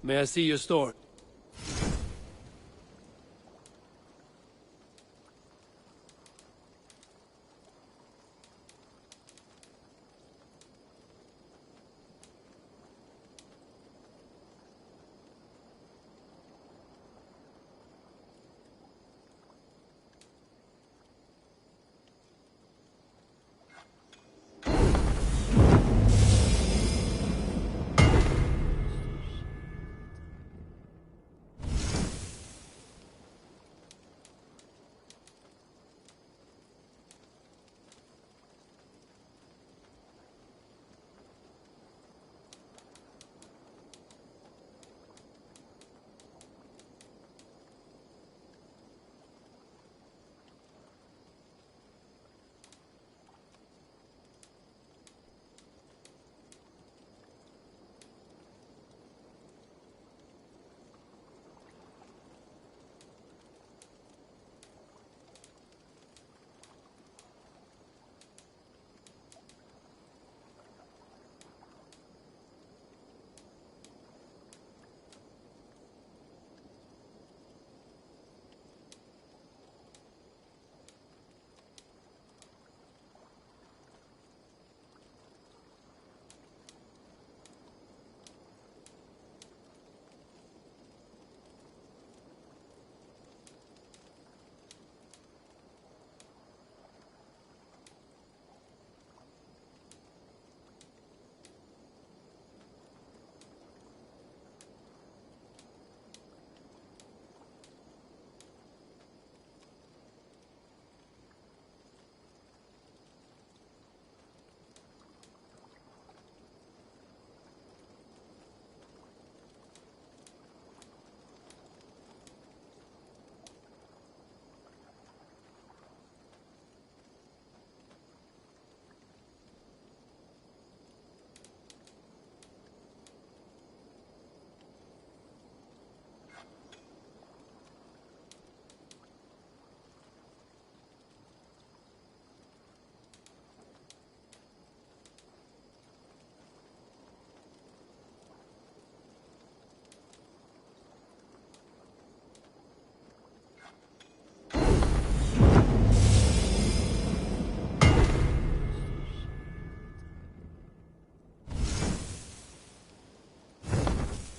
May I see your store?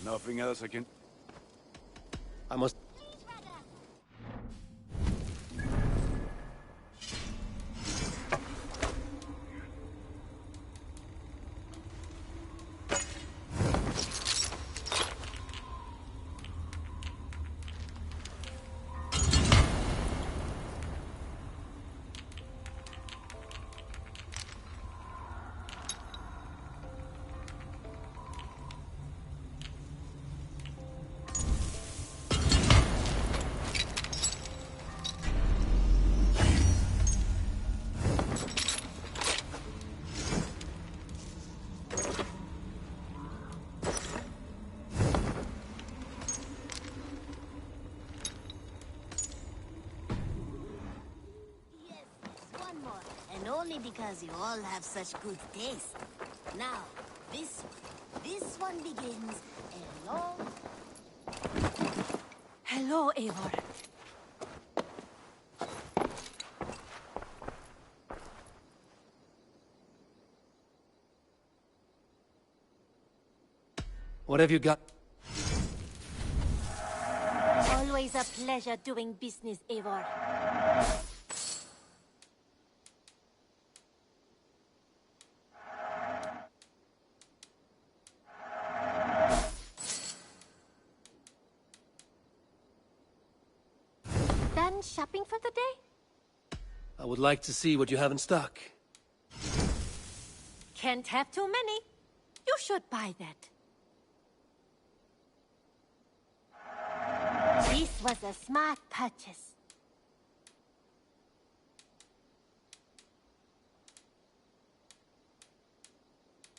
Nothing else I can... I must... And only because you all have such good taste. Now, this one begins a long... Hello, Eivor. What have you got? Always a pleasure doing business, Eivor. Done shopping for the day? I would like to see what you have in stock. Can't have too many. You should buy that. This was a smart purchase.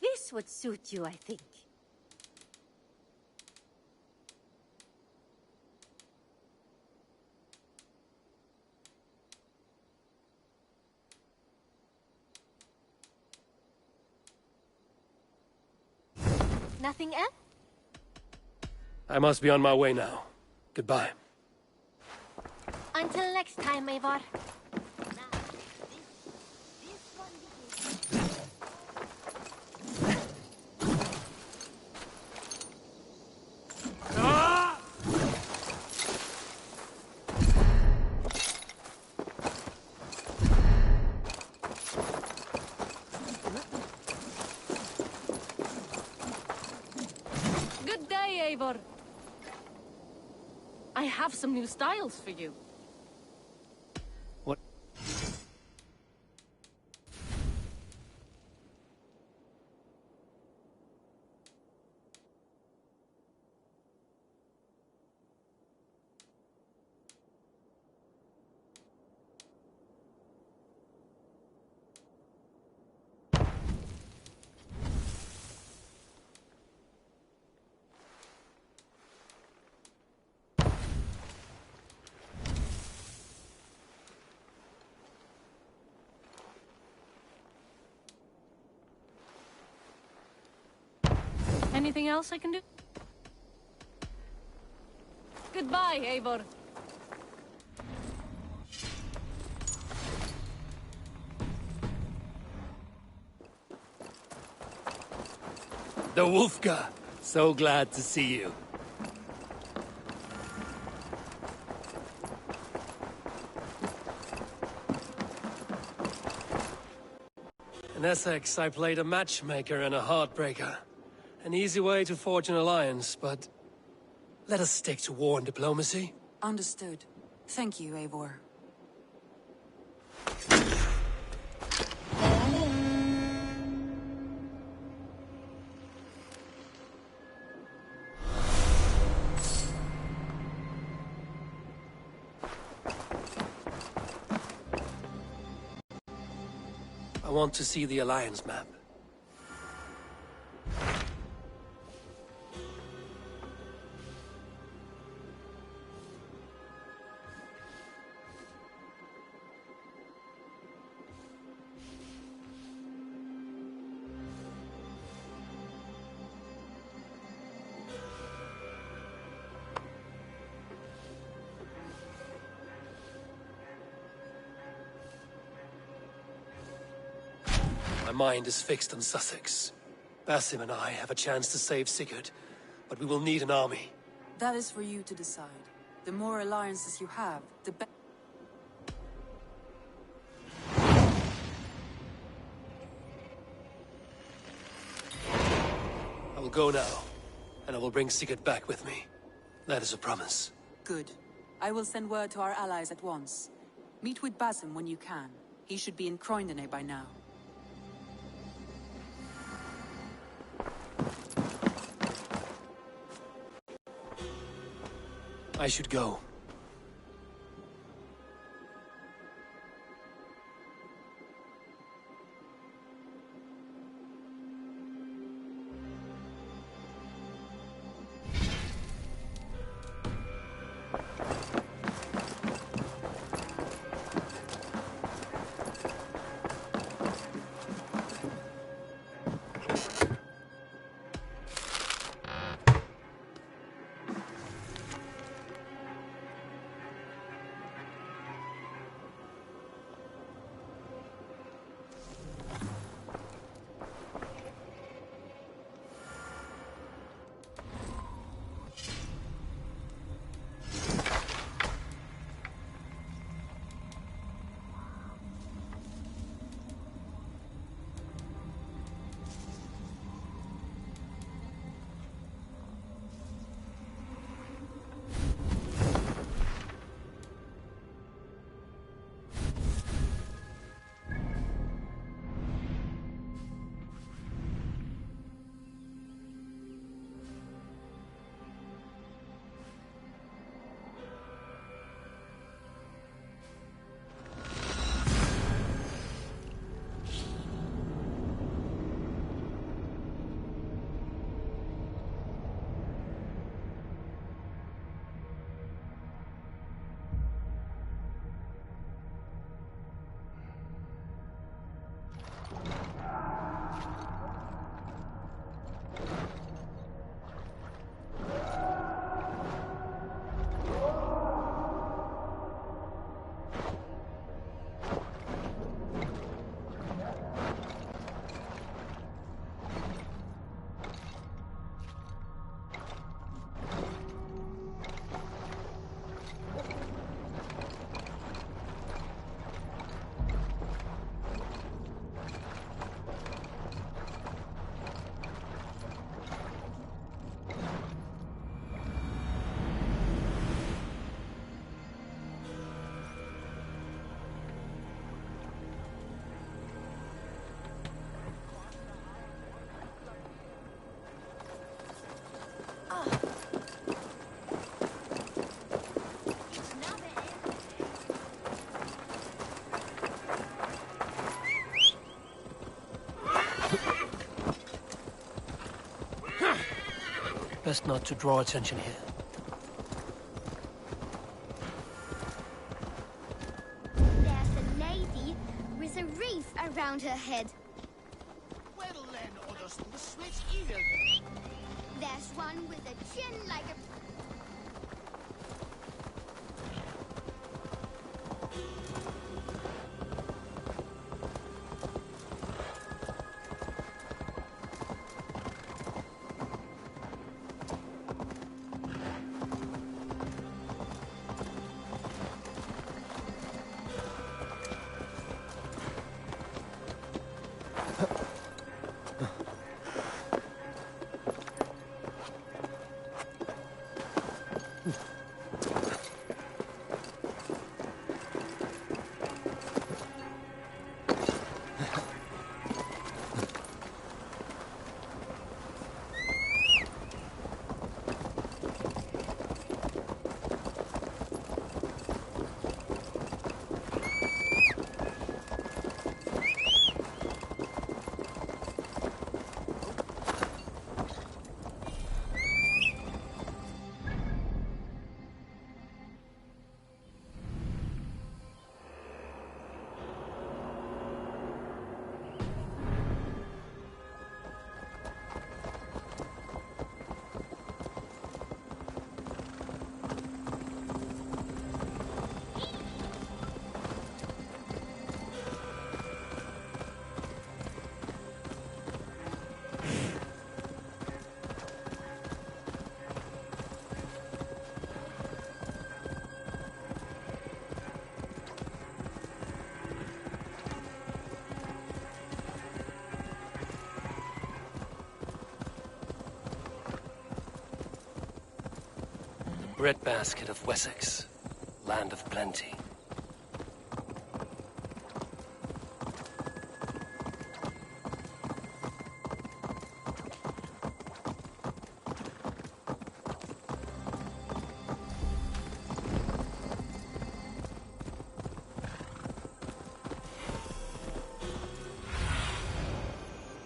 This would suit you, I think. Nothing else? I must be on my way now. Goodbye. Until next time, Eivor. Good day, Eivor. I have some new styles for you. What? Anything else I can do? Goodbye, Eivor. The Wolfka! So glad to see you. In Essex, I played a matchmaker and a heartbreaker. An easy way to forge an alliance, but... let us stick to war and diplomacy. Understood. Thank you, Eivor. I want to see the alliance map. My mind is fixed on Sussex. Basim and I have a chance to save Sigurd, but we will need an army. That is for you to decide. The more alliances you have, the better. I will go now, and I will bring Sigurd back with me. That is a promise. Good. I will send word to our allies at once. Meet with Basim when you can. He should be in Croydon by now. I should go. Best not to draw attention here. There's a lady with a wreath around her head. Well then, others will switch either. There's one with a chin like a... breadbasket of Wessex, land of plenty.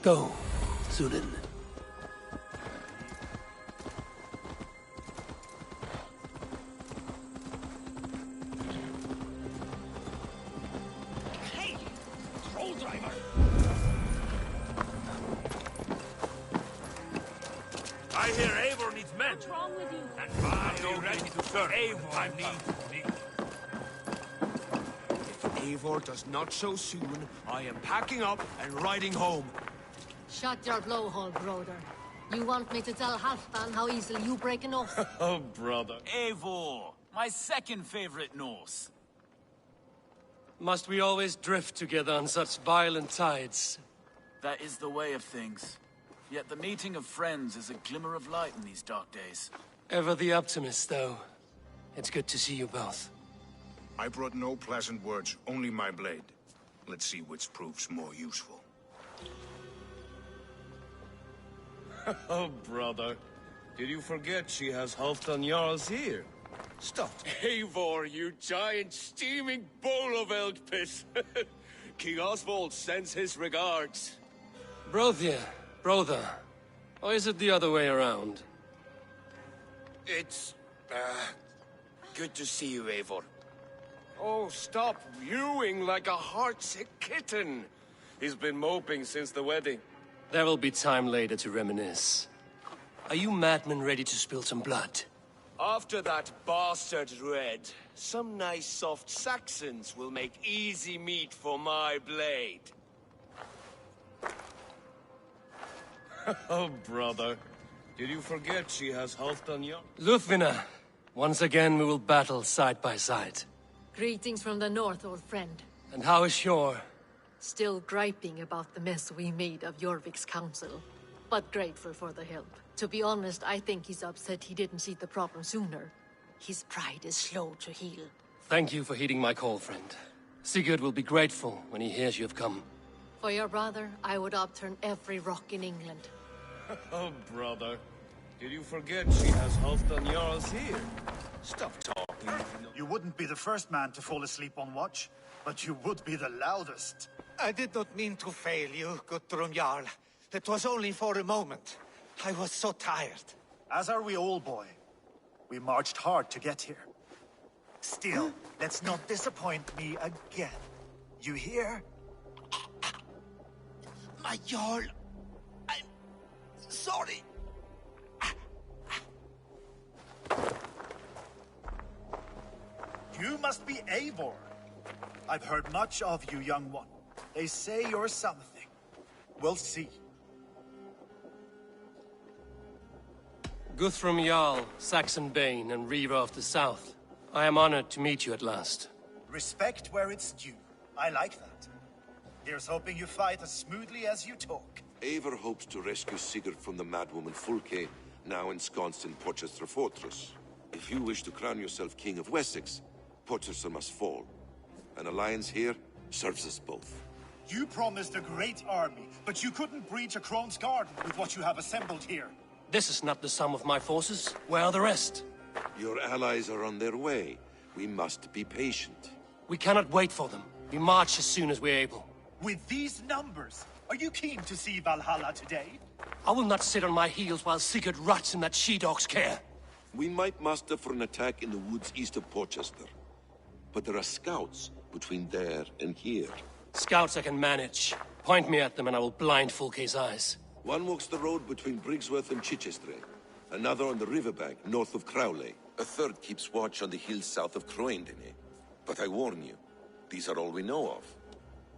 Go, Zulin. Hey! Troll driver! I hear Eivor needs men. What's wrong with you? And I'm ready to serve. Eivor needs me. If Eivor does not so soon, I am packing up and riding home. Shut your blowhole, brother. You want me to tell Halfdan how easily you break an oath? Oh, brother. Eivor, my second favorite Norse. Must we always drift together on such violent tides? That is the way of things. Yet the meeting of friends is a glimmer of light in these dark days. Ever the optimist, though. It's good to see you both. I brought no pleasant words, only my blade. Let's see which proves more useful. Oh, brother. Did you forget she has Halfdan Jarl's here? Stop. Eivor, you giant steaming bowl of elk piss. King Oswald sends his regards. Brothia, brother. Or is it the other way around? It's, good to see you, Eivor. Oh, stop mewing like a heartsick kitten. He's been moping since the wedding. There will be time later to reminisce. Are you madmen ready to spill some blood? After that bastard Red, some nice soft Saxons will make easy meat for my blade. Oh, brother. Did you forget she has Halfdan Jarl? Lúthvina, once again we will battle side by side. Greetings from the north, old friend. And how is Shore? Still griping about the mess we made of Jorvik's council, but grateful for the help. To be honest, I think he's upset he didn't see the problem sooner. His pride is slow to heal. Thank you for heeding my call, friend. Sigurd will be grateful when he hears you have come. For your brother, I would upturn every rock in England. Oh, brother. Did you forget she has Halfdan Jarl's here? Stop talking. You wouldn't be the first man to fall asleep on watch, but you would be the loudest. I did not mean to fail you, Guthrum Jarl. It was only for a moment. I was so tired. As are we all, boy. We marched hard to get here. Still, let's not disappoint me again. You hear? My Jarl, I'm sorry. You must be Eivor. I've heard much of you, young one. They say you're something. We'll see. Guthrum Jarl, Saxon Bane, and Reaver of the South. I am honored to meet you at last. Respect where it's due. I like that. Here's hoping you fight as smoothly as you talk. Eivor hopes to rescue Sigurd from the madwoman Fulke, now ensconced in Porchester Fortress. If you wish to crown yourself King of Wessex, Porchester must fall. An alliance here serves us both. You promised a great army, but you couldn't breach a Crone's garden with what you have assembled here. This is not the sum of my forces. Where are the rest? Your allies are on their way. We must be patient. We cannot wait for them. We march as soon as we're able. With these numbers, are you keen to see Valhalla today? I will not sit on my heels while Sigurd rots in that she-dog's care. We might muster for an attack in the woods east of Porchester. But there are scouts between there and here. Scouts I can manage. Point me at them and I will blind Fulke's eyes. One walks the road between Briggsworth and Chichester. Another on the riverbank north of Crowley. A third keeps watch on the hills south of Croendene. But I warn you, these are all we know of.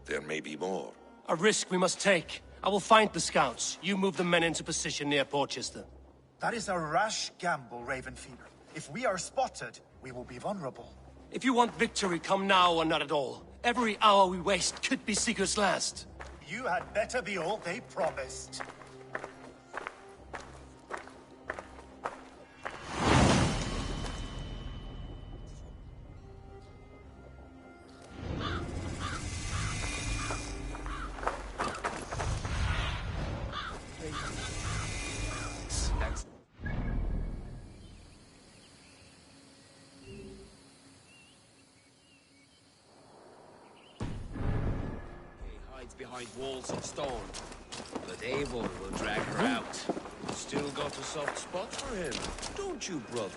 There may be more. A risk we must take. I will find the scouts. You move the men into position near Porchester. That is a rash gamble, Ravenfeeder. If we are spotted, we will be vulnerable. If you want victory, come now or not at all. Every hour we waste could be Sigurd's last. You had better be all they promised. behind walls of stone. But Eivor will drag her out. Still got a soft spot for him, don't you, brother?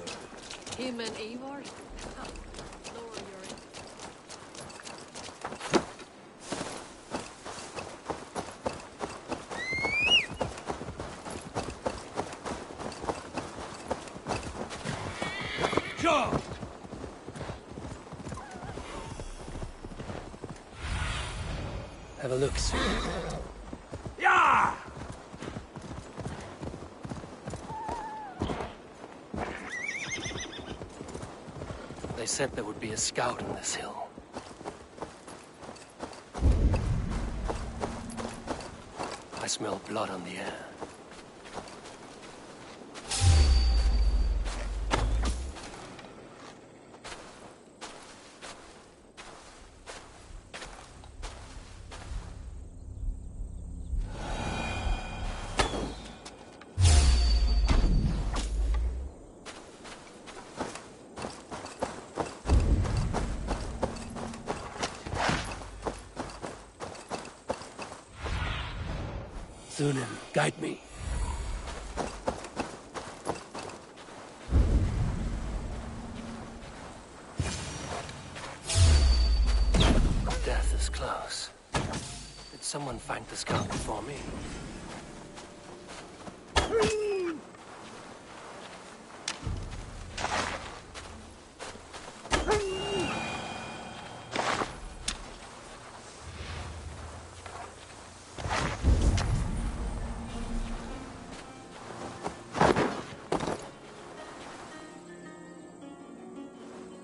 Him and Eivor? Lower your Sure! Have a look, sir. Yeah! They said there would be a scout on this hill. I smell blood on the air. Thunin, guide me. Death is close. Did someone find the scout before me?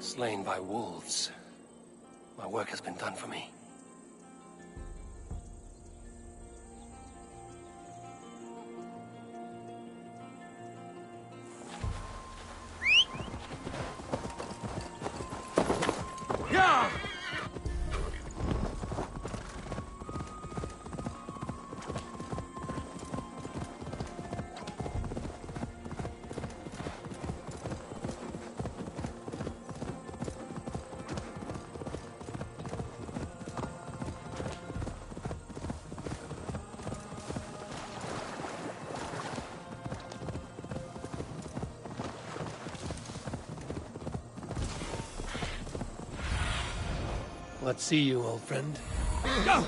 Slain by wolves. My work has been done for me. Yeah! What see you, old friend? Go!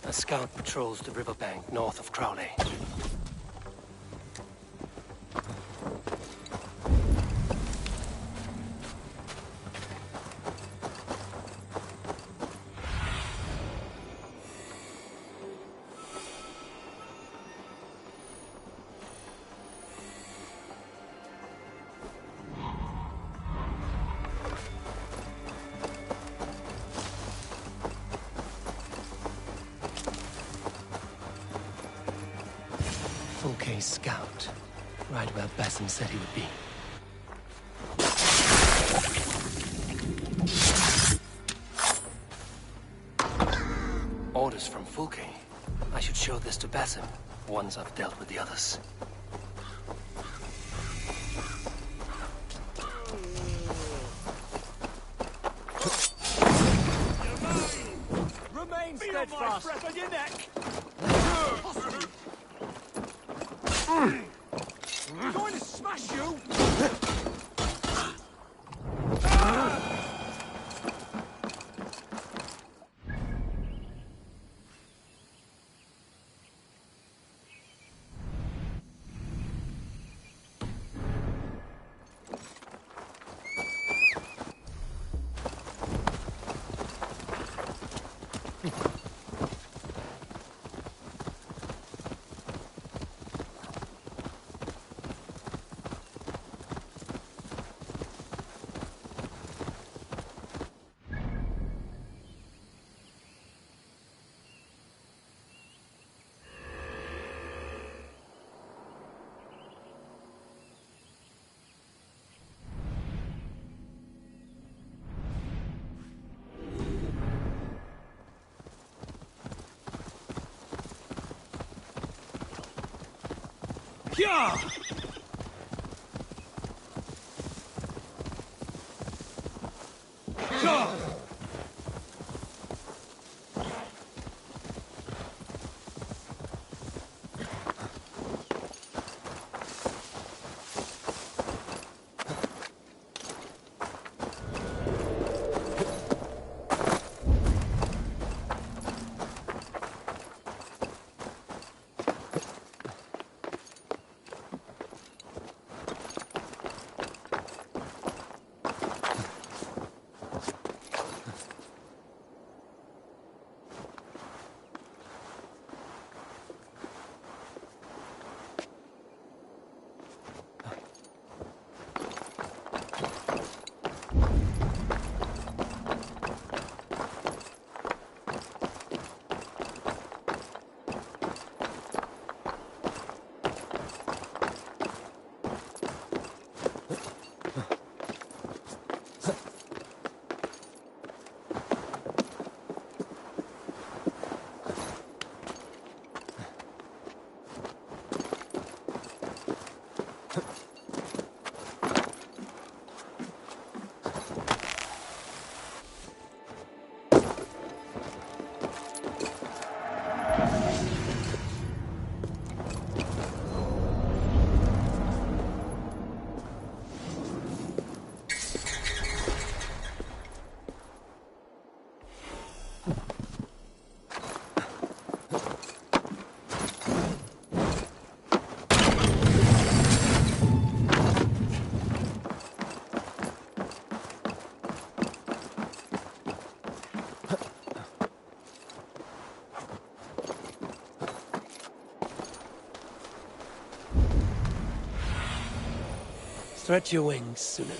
A scout patrols the riverbank north of Crowley. Fulke scout. Right where Basim said he would be. Orders from Fulke. I should show this to Basim once I've dealt with the others. Remain steadfast! Breath on your neck! Going to smash you! Yeah! Stretch your wings, Sunan.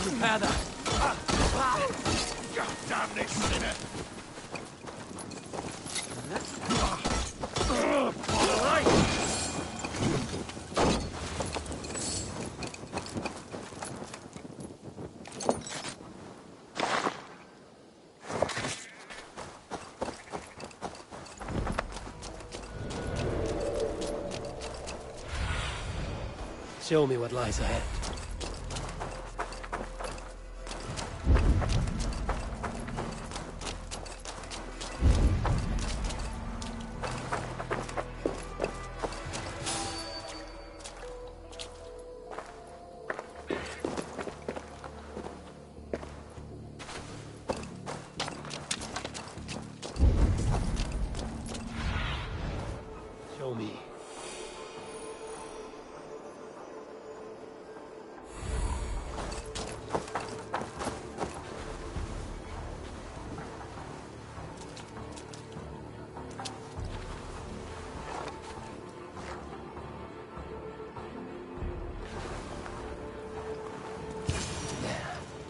Repair that. Damn this sinner! Show me what lies ahead. Show me.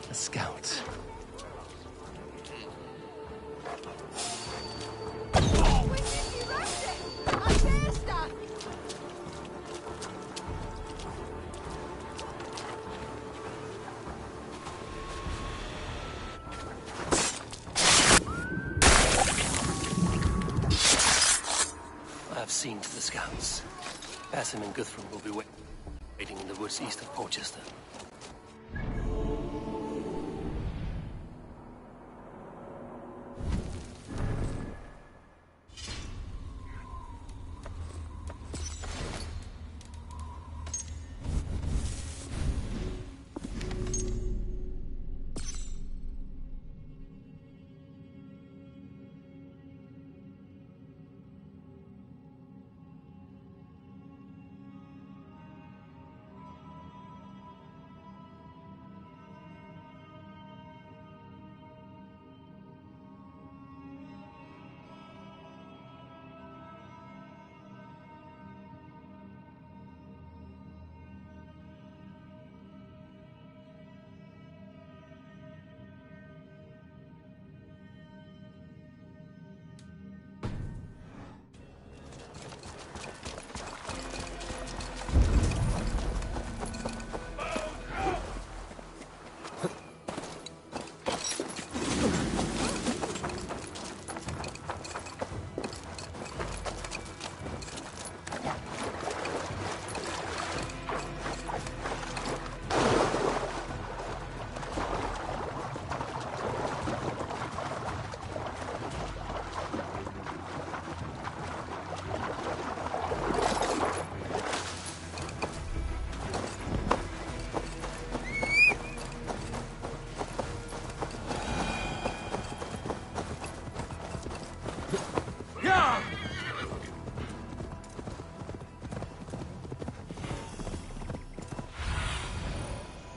A scout. I've seen to the scouts. Basim and Guthrum will be waiting in the woods east of Portchester.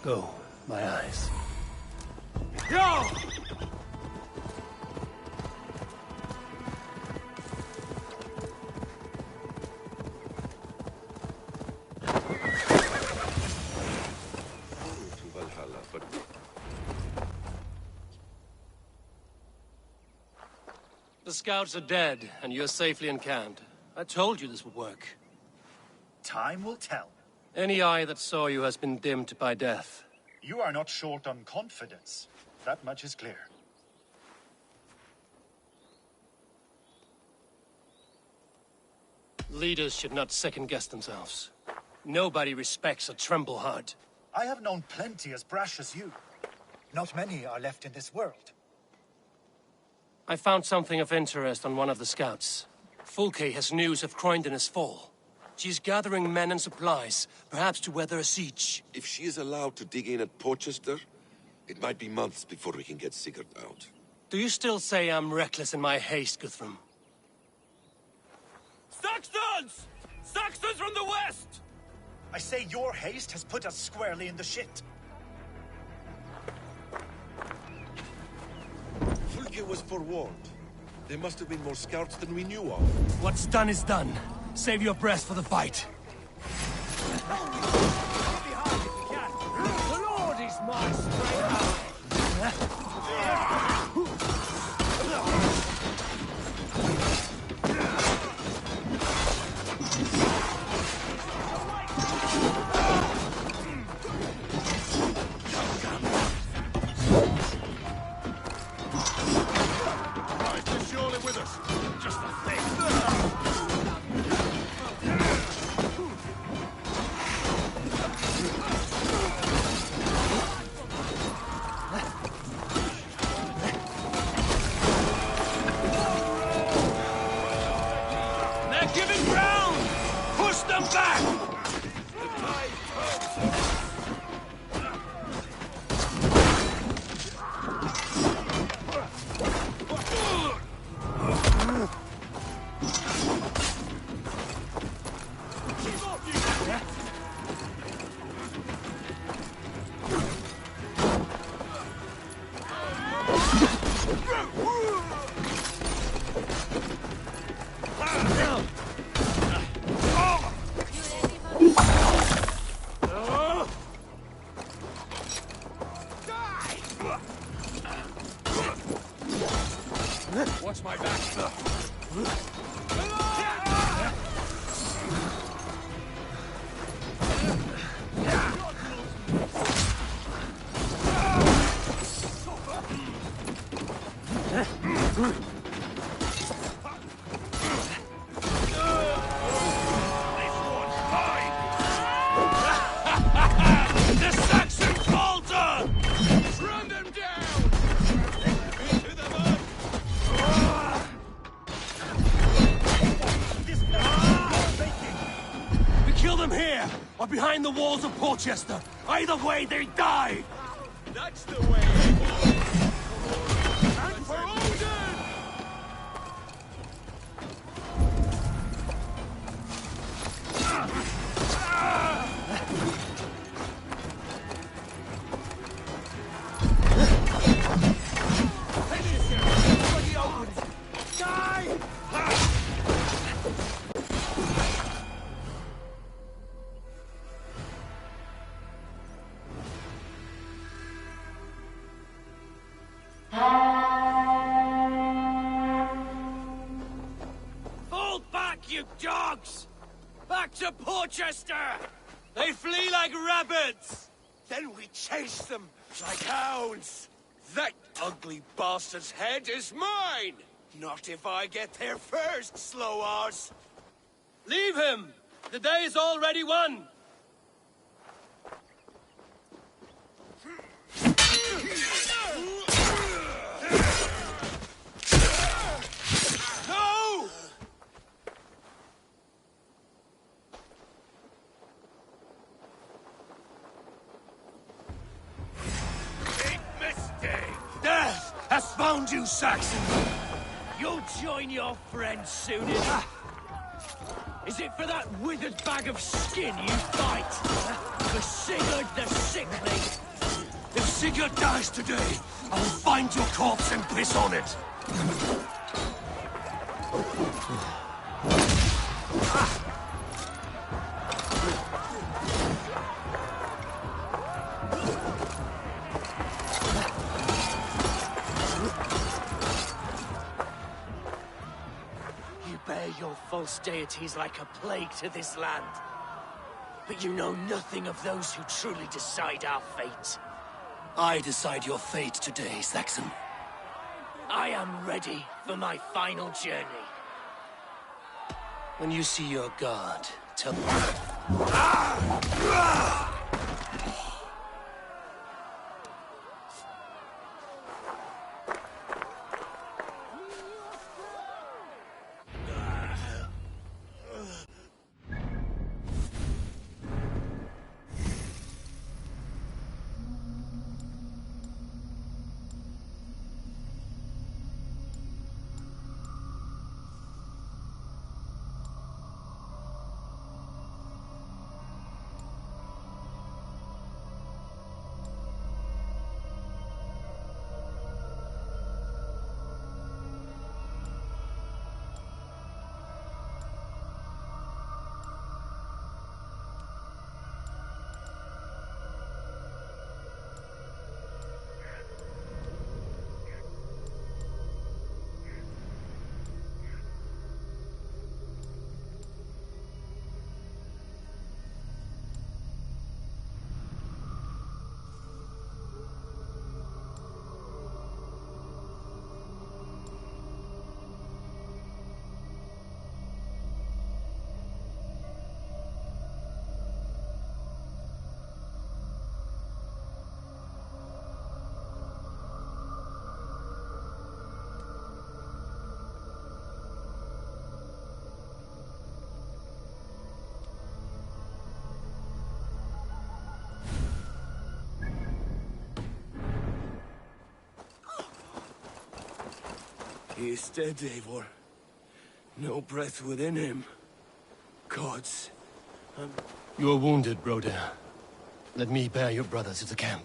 Go, my eyes. Yo! To Valhalla, but The scouts are dead, and you're safely encamped. I told you this would work. Time will tell. Any eye that saw you has been dimmed by death. You are not short on confidence. That much is clear. Leaders should not second-guess themselves. Nobody respects a trembleheart. I have known plenty as brash as you. Not many are left in this world. I found something of interest on one of the scouts. Fulke has news of Croydon's fall. She's gathering men and supplies, perhaps to weather a siege. If she is allowed to dig in at Porchester, it might be months before we can get Sigurd out. Do you still say I'm reckless in my haste, Guthrum? Saxons! Saxons from the west! I say your haste has put us squarely in the shit. Fulke was forewarned. There must have been more scouts than we knew of. What's done is done. Save your breath for the fight. The Lord is my strength! Watch my back, sir. The Saxon falter! Run them down! Into the mud! We kill them here, or behind the walls of Porchester. Either way, they die! That's the way! And for Odin! Fall back, you dogs! Back to Porchester! They flee like rabbits! Then we chase them like hounds. That ugly bastard's head is mine! Not if I get there first, slow-ass! Leave him! The day is already won! No! Big mistake! Death has found you, Saxon! You'll join your friends soon enough. Is it for that withered bag of skin you fight? For Sigurd the Sickly? If Sigurd dies today, I will find your corpse and piss on it! You bear your false deities like a plague to this land. But you know nothing of those who truly decide our fate. I decide your fate today, Saxon. I am ready for my final journey. When you see your god, tell me. He is dead, Eivor. No breath within him. Gods, You are wounded, Broder. Let me bear your brother to the camp.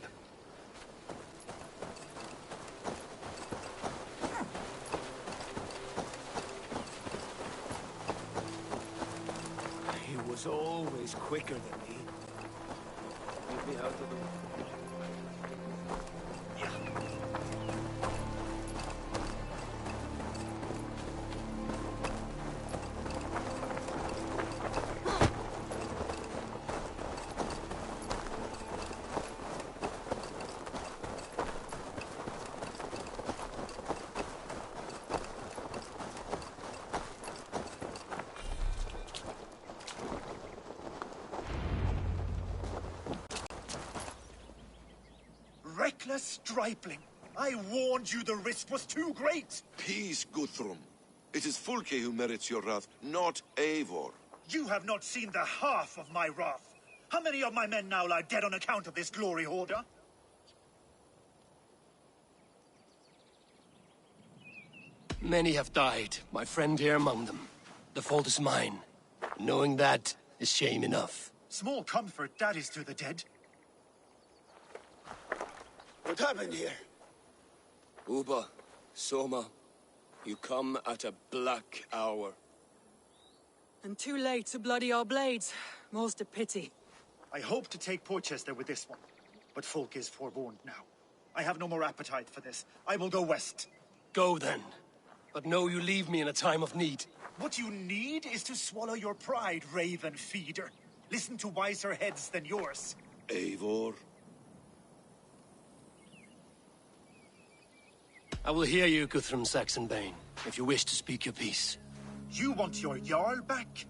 he was always quicker than me. Get me out of the way. Reckless stripling! I warned you the risk was too great! Peace, Guthrum. It is Fulke who merits your wrath, not Eivor. You have not seen the half of my wrath. How many of my men now lie dead on account of this glory hoarder? Many have died, my friend here among them. The fault is mine. Knowing that is shame enough. Small comfort that is to the dead. What happened here? Uba, Soma, you come at a black hour. And too late to bloody our blades. More's the pity. I hope to take Porchester with this one, but Folk is forewarned now. I have no more appetite for this. I will go west. Go then. But know you leave me in a time of need. What you need is to swallow your pride, raven feeder. Listen to wiser heads than yours. Eivor? I will hear you, Guthrum Saxonbane, if you wish to speak your piece. You want your Jarl back?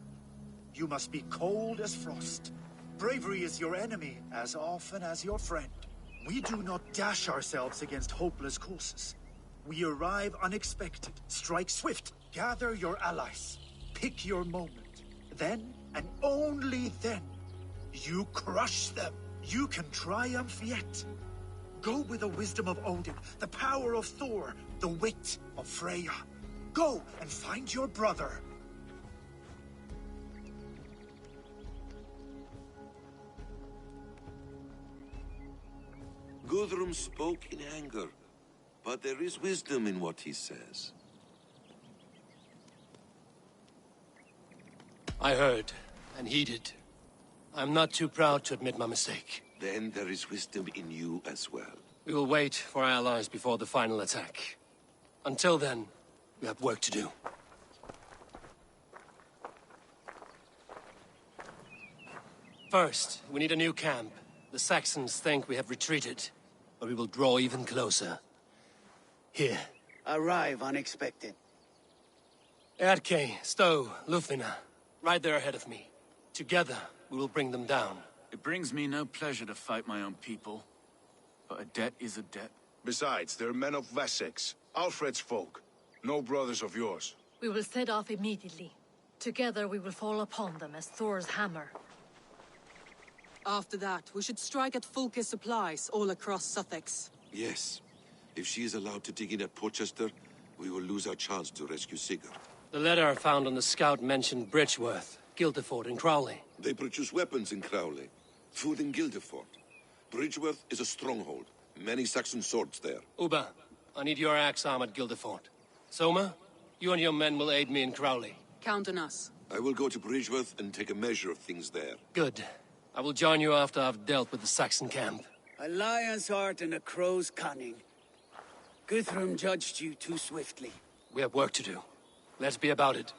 You must be cold as frost. Bravery is your enemy as often as your friend. We do not dash ourselves against hopeless courses. We arrive unexpected, strike swift, gather your allies, pick your moment. Then, and only then, you crush them. You can triumph yet. Go with the wisdom of Odin, the power of Thor, the wit of Freya. Go and find your brother. Guthrum spoke in anger, but there is wisdom in what he says. I heard, and heeded. I'm not too proud to admit my mistake. Then there is wisdom in you as well. We will wait for our allies before the final attack. Until then, we have work to do. First, we need a new camp. The Saxons think we have retreated. but we will draw even closer. Here. Arrive unexpected. Erke, Stowe, Lufina, right there ahead of me. Together, we will bring them down. It brings me no pleasure to fight my own people, but a debt is a debt. Besides, they're men of Wessex, Alfred's folk. No brothers of yours. We will set off immediately. Together we will fall upon them as Thor's hammer. After that, we should strike at Fulke's supplies all across Sussex. Yes. If she is allowed to dig in at Portchester, we will lose our chance to rescue Sigurd. The letter found on the scout mentioned Bridgeworth, Guildeford, and Crowley. They produce weapons in Crowley, food in Guildeford. Bridgeworth is a stronghold. Many Saxon swords there. Uba, I need your axe arm at Guildeford. Soma, you and your men will aid me in Crowley. Count on us. I will go to Bridgeworth and take a measure of things there. Good. I will join you after I've dealt with the Saxon camp. A lion's heart and a crow's cunning. Guthrum judged you too swiftly. We have work to do. Let's be about it.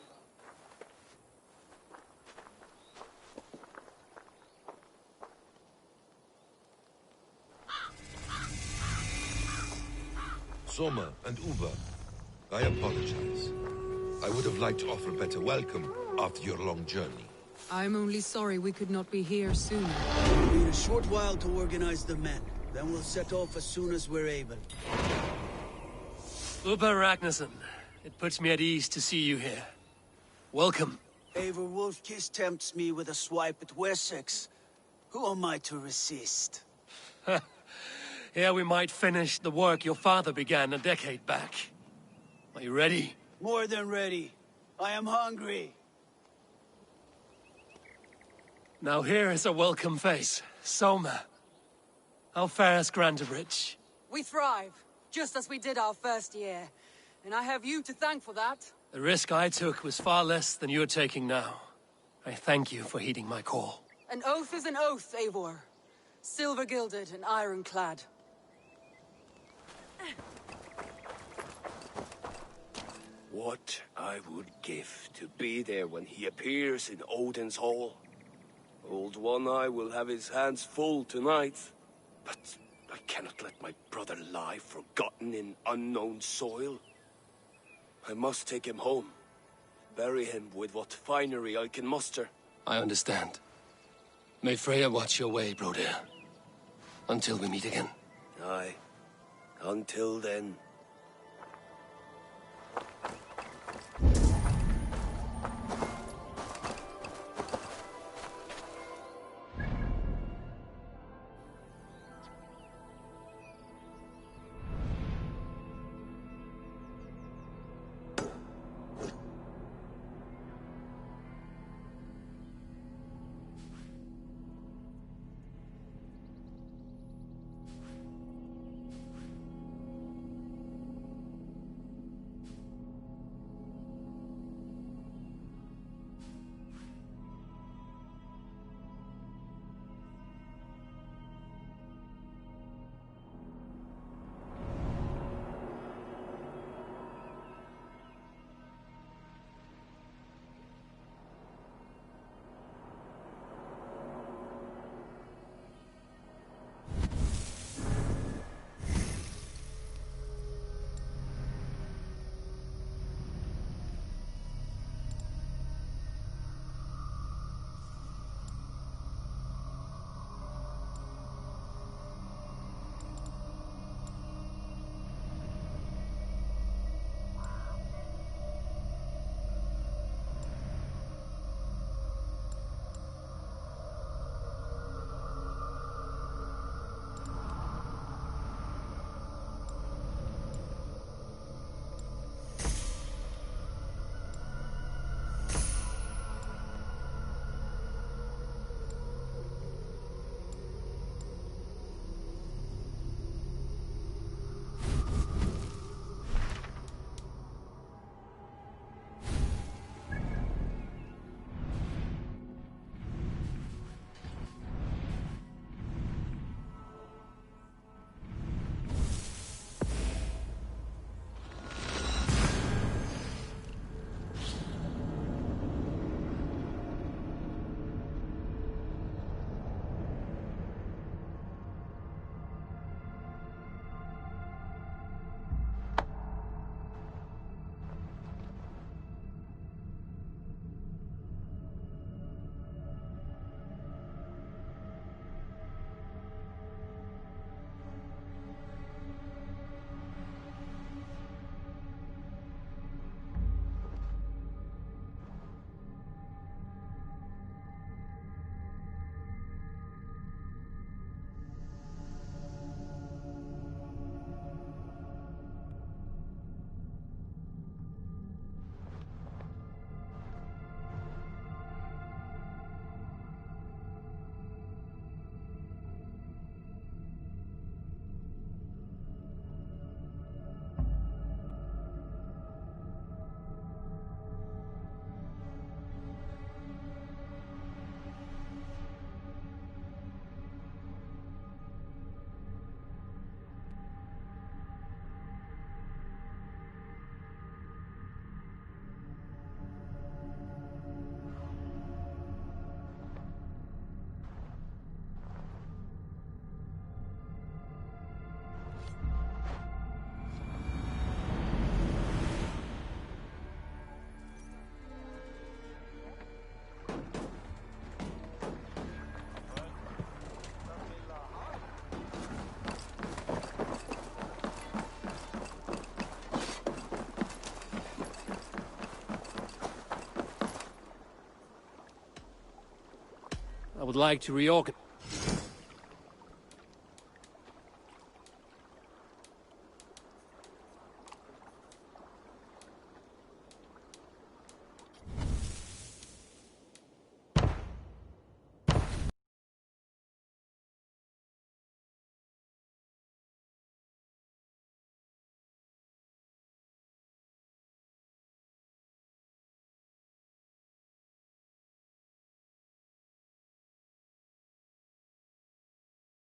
Soma and Uba, I apologize. I would have liked to offer a better welcome after your long journey. I'm only sorry we could not be here sooner. It'll be a short while to organize the men. Then we'll set off as soon as we're able. Uba Ragnarsson, it puts me at ease to see you here. Welcome. Eivor Wolfkiss tempts me with a swipe at Wessex. Who am I to resist? Here we might finish the work your father began a decade back. Are you ready? More than ready. I am hungry. Now here is a welcome face. Soma. How fares Grantebridge? We thrive, just as we did our first year. And I have you to thank for that. The risk I took was far less than you're taking now. I thank you for heeding my call. An oath is an oath, Eivor. Silver-gilded and ironclad. What I would give to be there when he appears in Odin's Hall. Old One-Eye will have his hands full tonight. But I cannot let my brother lie forgotten in unknown soil. I must take him home. Bury him with what finery I can muster. I understand. May Freya watch your way, Broder. Until we meet again. Aye. Until then. would like to reorganize.